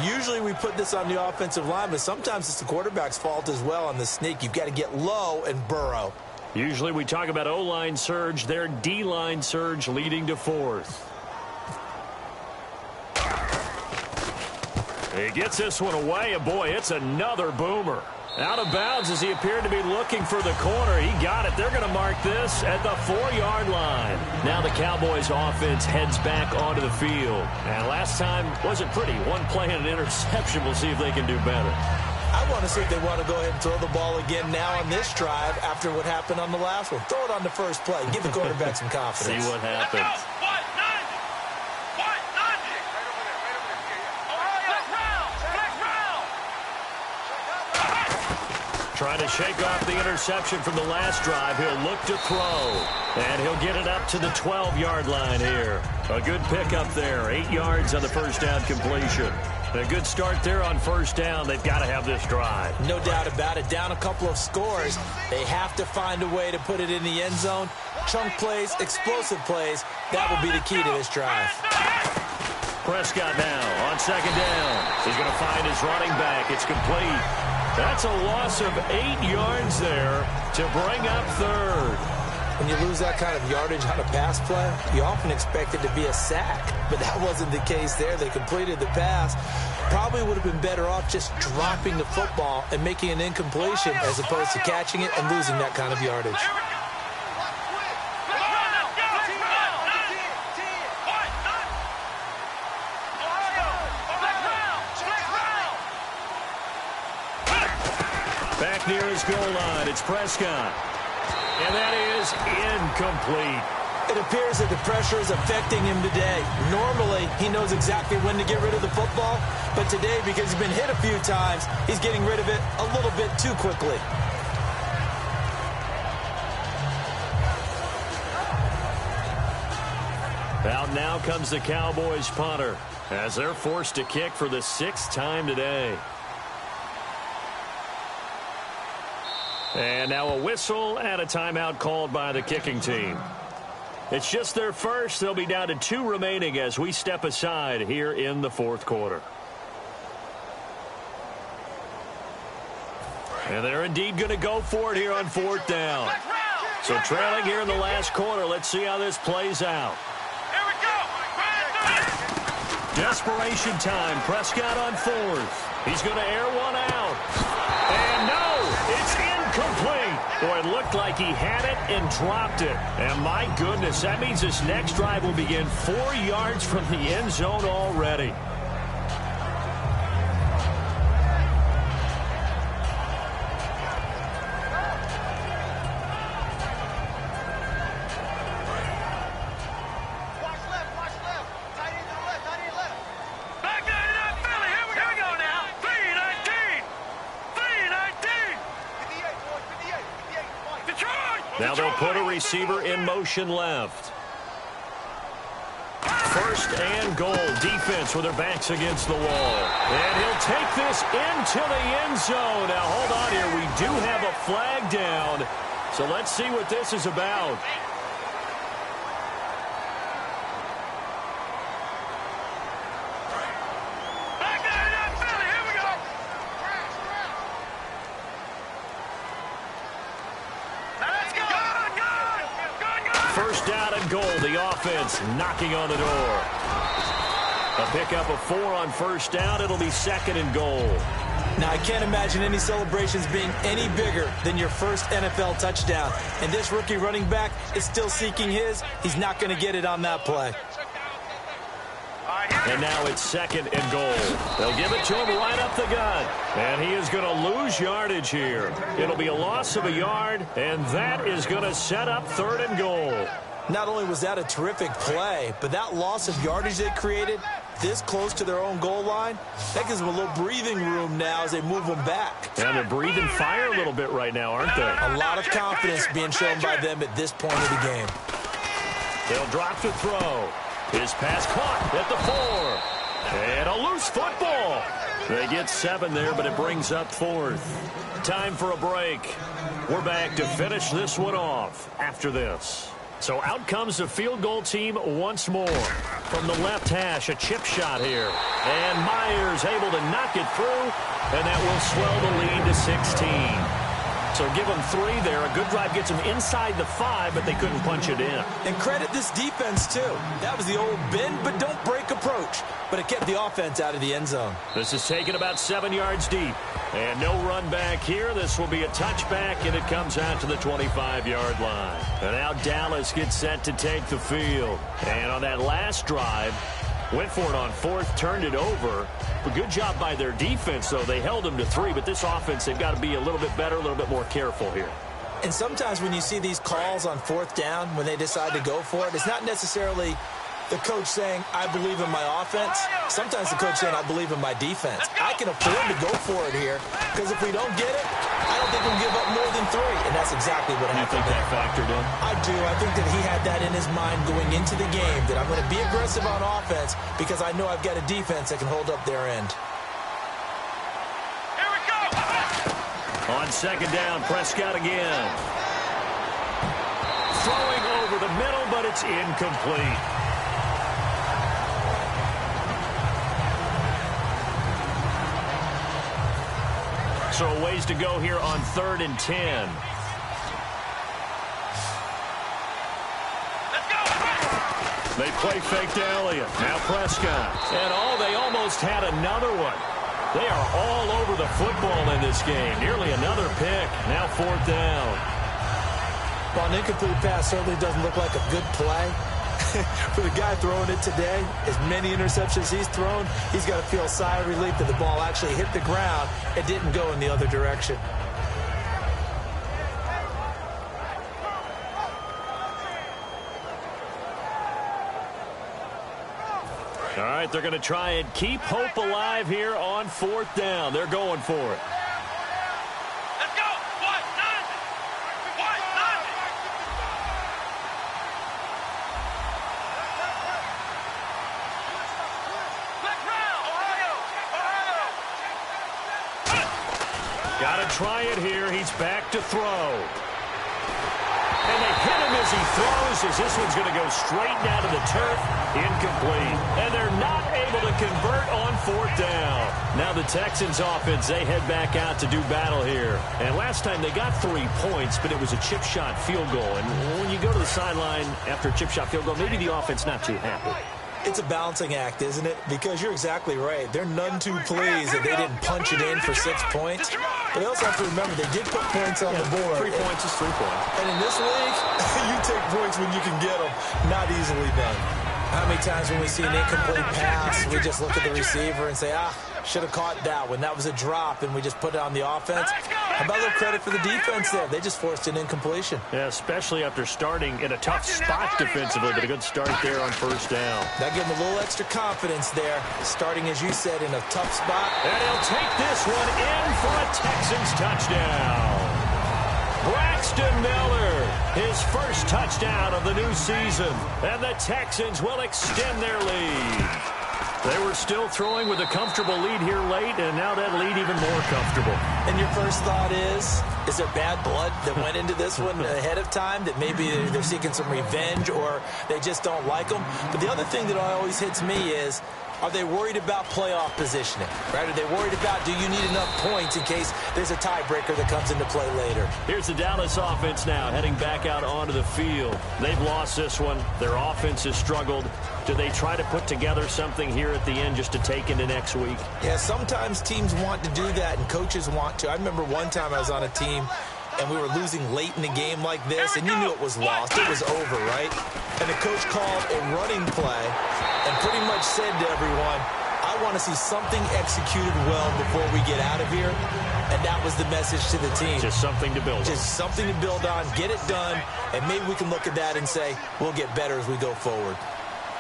Usually we put this on the offensive line, but sometimes it's the quarterback's fault as well on the sneak. You've got to get low and burrow.
Usually we talk about O-line surge, their D-line surge leading to fourth. He gets this one away, and boy, it's another boomer. Out of bounds as he appeared to be looking for the corner. He got it. They're going to mark this at the 4-yard line. Now the Cowboys offense heads back onto the field. And last time wasn't pretty. One play and an interception. We'll see if they can do better.
I want to see if they want to go ahead and throw the ball again now on this drive after what happened on the last one. Throw it on the first play. Give the quarterback some confidence.
See what happens. Trying to shake off the interception from the last drive. He'll look to throw. And he'll get it up to the 12-yard line here. A good pickup there. 8 yards on the first down completion. A good start there on first down. They've got to have this drive.
No doubt about it. Down a couple of scores. They have to find a way to put it in the end zone. Chunk plays, explosive plays. That will be the key to this drive.
Prescott now on second down. He's going to find his running back. It's complete. That's a loss of 8 yards there to bring up third.
When you lose that kind of yardage on a pass play, you often expect it to be a sack. But that wasn't the case there. They completed the pass. Probably would have been better off just dropping the football and making an incompletion as opposed to catching it and losing that kind of yardage.
Back near his goal line, it's Prescott. And that is incomplete.
It appears that the pressure is affecting him today. Normally, he knows exactly when to get rid of the football, but today, because he's been hit a few times, he's getting rid of it a little bit too quickly.
Out now comes the Cowboys punter as they're forced to kick for the 6th time today. And now a whistle and a timeout called by the kicking team. It's just their first. They'll be down to 2 remaining as we step aside here in the fourth quarter. And they're indeed going to go for it here on 4th down. So trailing here in the last quarter. Let's see how this plays out.
Here we go.
Desperation time. Prescott on 4th. He's going to air one out. And no, it's incomplete. Boy, it looked like he had it and dropped it. And my goodness, that means this next drive will begin 4 yards from the end zone already. Now they'll put a receiver in motion left. First and goal. Defense with their backs against the wall. And he'll take this into the end zone. Now hold on here. We do have a flag down. So let's see what this is about. First down and goal. The offense knocking on the door. A pickup of 4 on first down. It'll be 2nd and goal.
Now, I can't imagine any celebrations being any bigger than your first NFL touchdown. And this rookie running back is still seeking his. He's not going to get it on that play.
And now it's 2nd and goal. They'll give it to him right up the gut. And he is going to lose yardage here. It'll be a loss of a yard, and that is going to set up 3rd and goal.
Not only was that a terrific play, but that loss of yardage they created this close to their own goal line, that gives them a little breathing room now as they move them back.
Yeah, they're breathing fire a little bit right now, aren't they?
A lot of confidence being shown by them at this point of the game.
They'll drop to throw. His pass caught at the 4. And a loose football. They get 7 there, but it brings up 4th. Time for a break. We're back to finish this one off after this. So out comes the field goal team once more. From the left hash, a chip shot here. And Myers able to knock it through, and that will swell the lead to 16. So give them 3 there. A good drive gets them inside the 5, but they couldn't punch it in.
And credit this defense, too. That was the old bend but don't break approach. But it kept the offense out of the end zone.
This is taken about 7 yards deep. And no run back here. This will be a touchback, and it comes out to the 25-yard line. And now Dallas gets set to take the field. And on that last drive, went for it on 4th, turned it over. A good job by their defense, though. They held them to 3, but this offense, they've got to be a little bit better, a little bit more careful here.
And sometimes when you see these calls on 4th down, when they decide to go for it, it's not necessarily the coach saying, I believe in my offense. Sometimes the coach saying, I believe in my defense. I can afford to go for it here, because if we don't get it, I don't think we'll give up more than 3. And that's exactly what happened.
You think that factored in?
I do. I think that he had that in his mind going into the game, that I'm going to be aggressive on offense because I know I've got a defense that can hold up their end.
Here we go!
On 2nd down, Prescott again. Throwing over the middle, but it's incomplete. So a ways to go here on 3rd and 10.
Let's go!
They play fake to Elliott. Now Prescott. And they almost had another one. They are all over the football in this game. Nearly another pick. Now 4th down.
Well, an incomplete pass certainly doesn't look like a good play. For the guy throwing it today, as many interceptions he's thrown, he's got to feel a sigh of relief that the ball actually hit the ground and didn't go in the other direction.
All right, they're going to try and keep hope alive here on 4th down. They're going for it.
Let's go! What? None! What? None! Let's round! Ohio!
Got to try it here. He's back to throw. And they hit him as he throws, as this one's going to go straight down to the turf. Incomplete. And they're not able to convert on 4th down. Now the Texans offense, they head back out to do battle here. And last time they got 3 points, but it was a chip shot field goal. And when you go to the sideline after a chip shot field goal, maybe the offense not too happy.
It's a balancing act, isn't it? Because you're exactly right. They're none too pleased that they didn't punch it in for 6 points. But they also have to remember they did put points on the board.
3 points is 3 points.
And in this league, you take points when you can get them. Not easily done. How many times when we see an incomplete pass, we just look at the receiver and say, should have caught that one. That was a drop, and we just put it on the offense. How about a little credit for the defense there? They just forced an incompletion.
Yeah, especially after starting in a tough spot defensively, but a good start there on 1st down.
That gave them a little extra confidence there, starting, as you said, in a tough spot.
And he'll take this one in for a Texans touchdown. Braxton Miller, his first touchdown of the new season. And the Texans will extend their lead. They were still throwing with a comfortable lead here late, and now that lead even more comfortable.
And your first thought is there bad blood that went into this one ahead of time, that maybe they're seeking some revenge or they just don't like them? But the other thing that always hits me is, are they worried about playoff positioning? Right? Are they worried about, do you need enough points in case there's a tiebreaker that comes into play later?
Here's the Dallas offense now heading back out onto the field. They've lost this one. Their offense has struggled. Do they try to put together something here at the end just to take into next week?
Yeah, sometimes teams want to do that and coaches want to. I remember one time I was on a team and we were losing late in the game like this, and you knew it was lost. It was over, right? And the coach called a running play and pretty much said to everyone, I I want to see something executed well before we get out of here, and that was the message to the team.
Just something to build on.
Just something to build on, get it done, and maybe we can look at that and say, we'll get better as we go forward.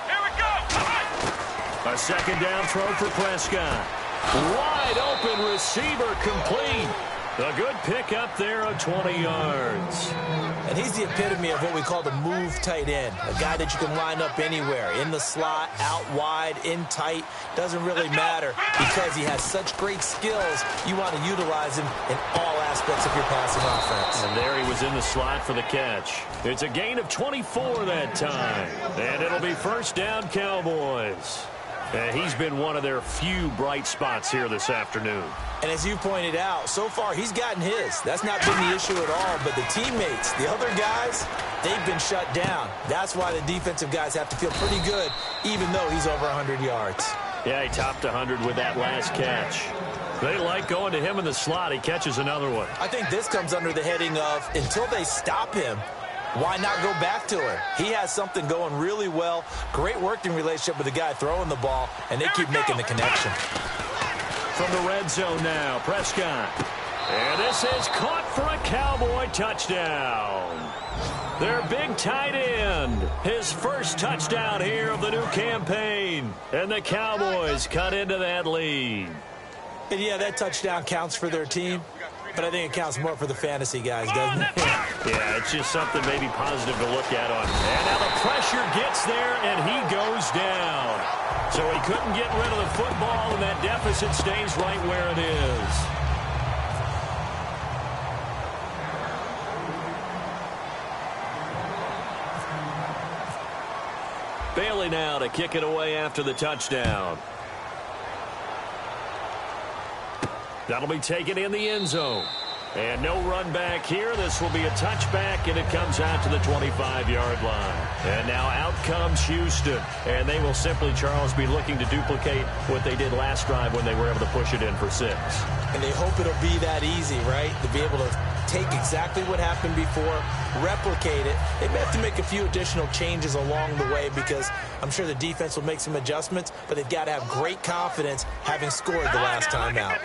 Here we go.
A second down throw for Prescott. Wide open receiver complete. A good pickup there of 20 yards.
And he's the epitome of what we call the move tight end, a guy that you can line up anywhere, in the slot, out wide, in tight, doesn't really matter because he has such great skills. You want to utilize him in all aspects of your passing offense.
And there he was in the slot for the catch. It's a gain of 24 that time, and it'll be first down Cowboys. He's been one of their few bright spots here this afternoon.
And as you pointed out, so far he's gotten his. That's not been the issue at all. But the teammates, the other guys, they've been shut down. That's why the defensive guys have to feel pretty good, even though he's over 100 yards.
Yeah, he topped 100 with that last catch. They like going to him in the slot. He catches another one.
I think this comes under the heading of, until they stop him, why not go back to him? He has something going really well. Great working relationship with the guy throwing the ball, and they keep making the connection.
From the red zone now, Prescott. And this is caught for a Cowboy touchdown. Their big tight end. His first touchdown here of the new campaign. And the Cowboys cut into that lead.
And yeah, that touchdown counts for their team, but I think it counts more for the fantasy guys, doesn't it?
Yeah, it's just something maybe positive to look at on. And now the pressure gets there, and he goes down. So he couldn't get rid of the football, and that deficit stays right where it is. Bailey now to kick it away after the touchdown. That'll be taken in the end zone. And no run back here. This will be a touchback, and it comes out to the 25-yard line. And now out comes Houston. And they will simply, Charles, be looking to duplicate what they did last drive when they were able to push it in for 6.
And they hope it'll be that easy, right? To be able to take exactly what happened before, replicate it. They may have to make a few additional changes along the way because I'm sure the defense will make some adjustments, but they've got to have great confidence having scored the last time out.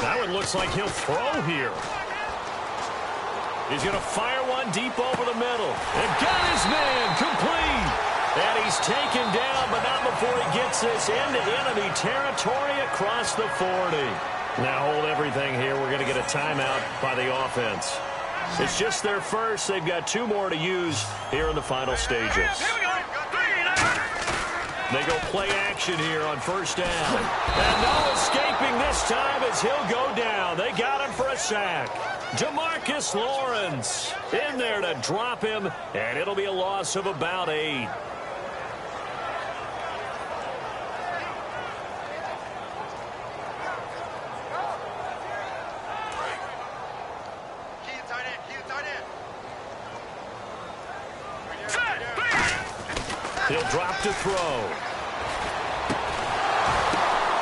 That one looks like he'll throw here. He's going to fire one deep over the middle. And got his man complete. And he's taken down, but not before he gets this into enemy territory across the 40. Now hold everything here. We're going to get a timeout by the offense. It's just their first. They've got 2 more to use here in the final stages. They go play action here on first down. And no escaping this time as he'll go down. They got him for a sack. Demarcus Lawrence in there to drop him, and it'll be a loss of about 8. He'll drop to throw.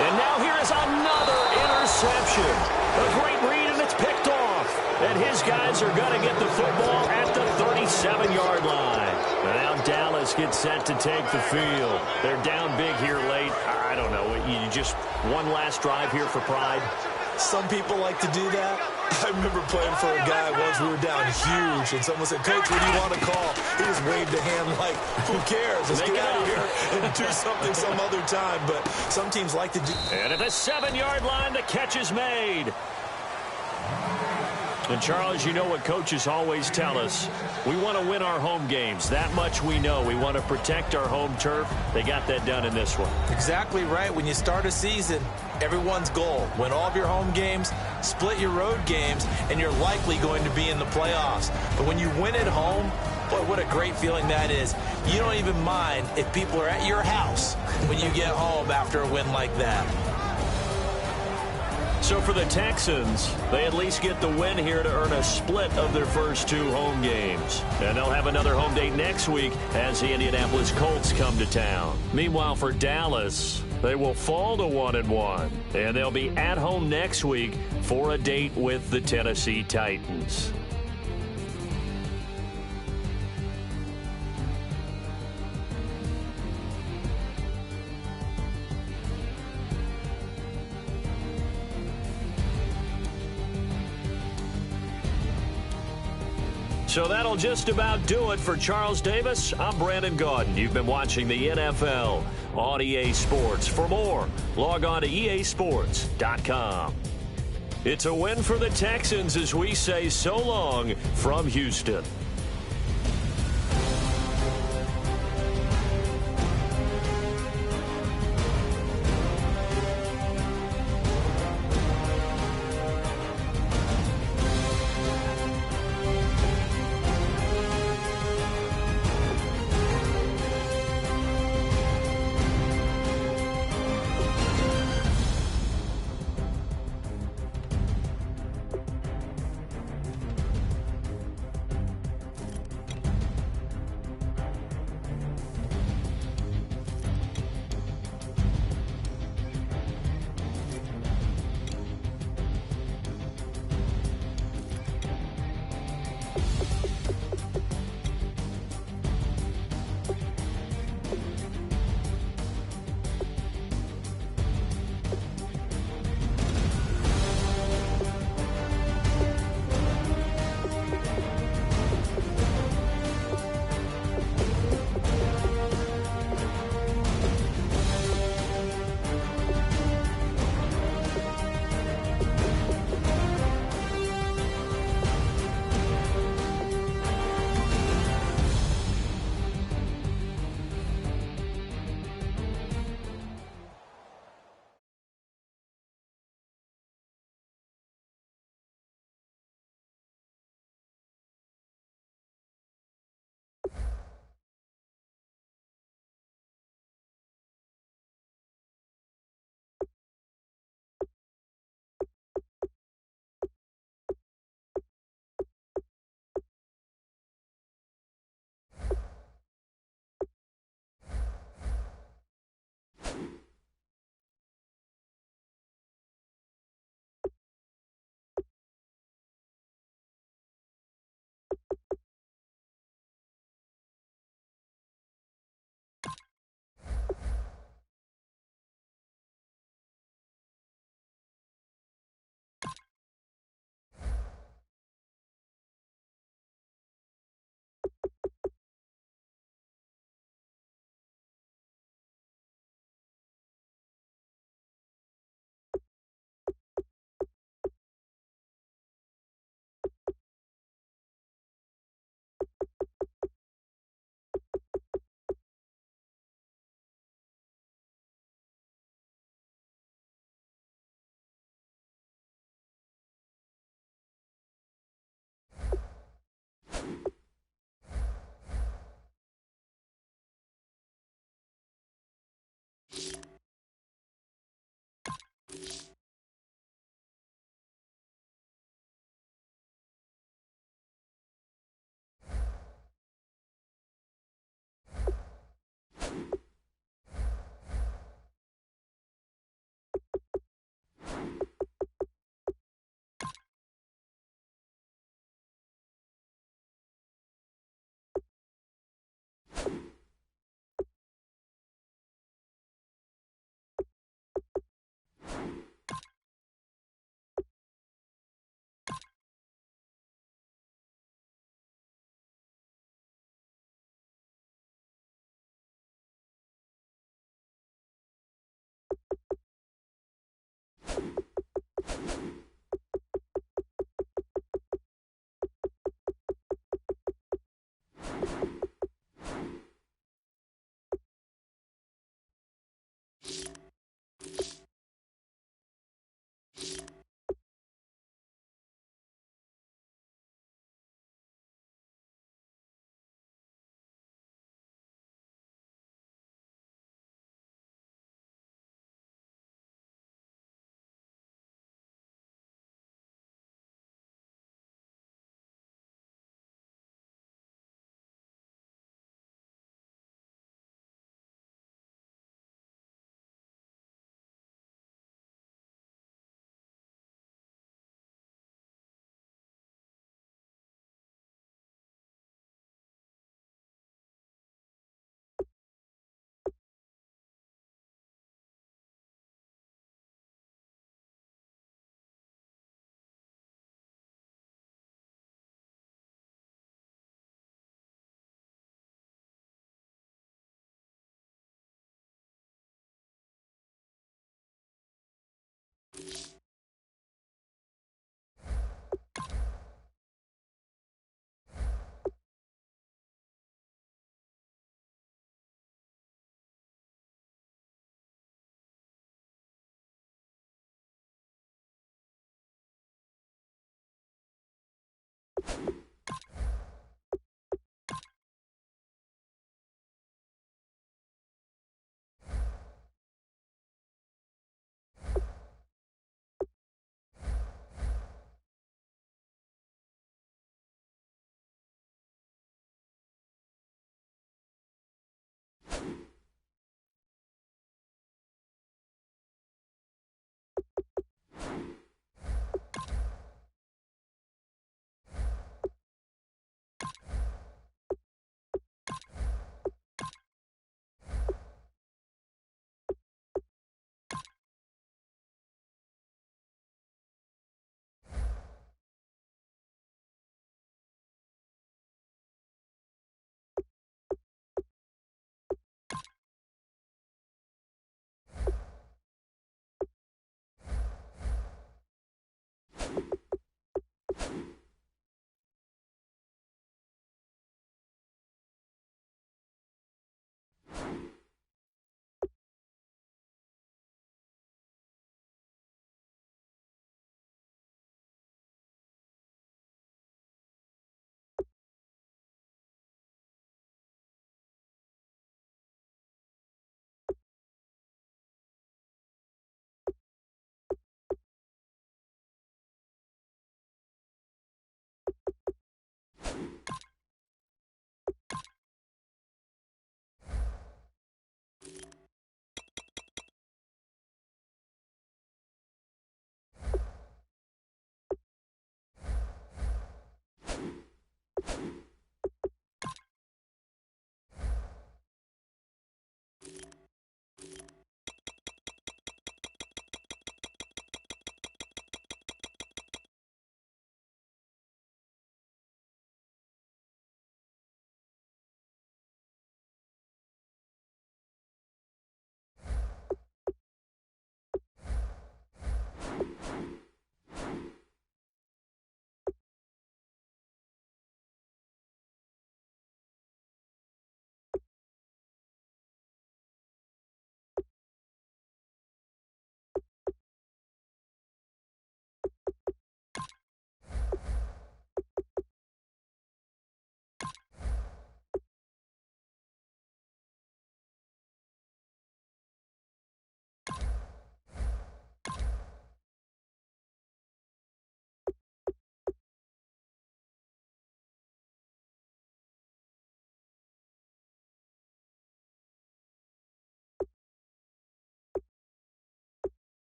And now here is another interception. A great read, and it's picked off. And his guys are going to get the football at the 37-yard line. And now Dallas gets set to take the field. They're down big here late. I don't know. You just one last drive here for pride.
Some people like to do that. I remember playing for a guy once. We were down huge, and someone said, "Coach, what do you want to call?" He just waved a hand like, "Who cares? Let's get out of here and do something some other time." But some teams like to do.
And at the 7-yard line, the catch is made. And, Charles, you know what coaches always tell us. We want to win our home games. That much we know. We want to protect our home turf. They got that done in this one.
Exactly right. When you start a season, everyone's goal, win all of your home games, split your road games, and you're likely going to be in the playoffs. But when you win at home, boy, what a great feeling that is. You don't even mind if people are at your house when you get home after a win like that.
So for the Texans, they at least get the win here to earn a split of their first 2 home games. And they'll have another home date next week as the Indianapolis Colts come to town. Meanwhile, for Dallas, they will fall to 1-1. And they'll be at home next week for a date with the Tennessee Titans. So that'll just about do it for Charles Davis. I'm Brandon Gaudin. You've been watching the NFL on EA Sports. For more, log on to easports.com. It's a win for the Texans as we say so long from Houston.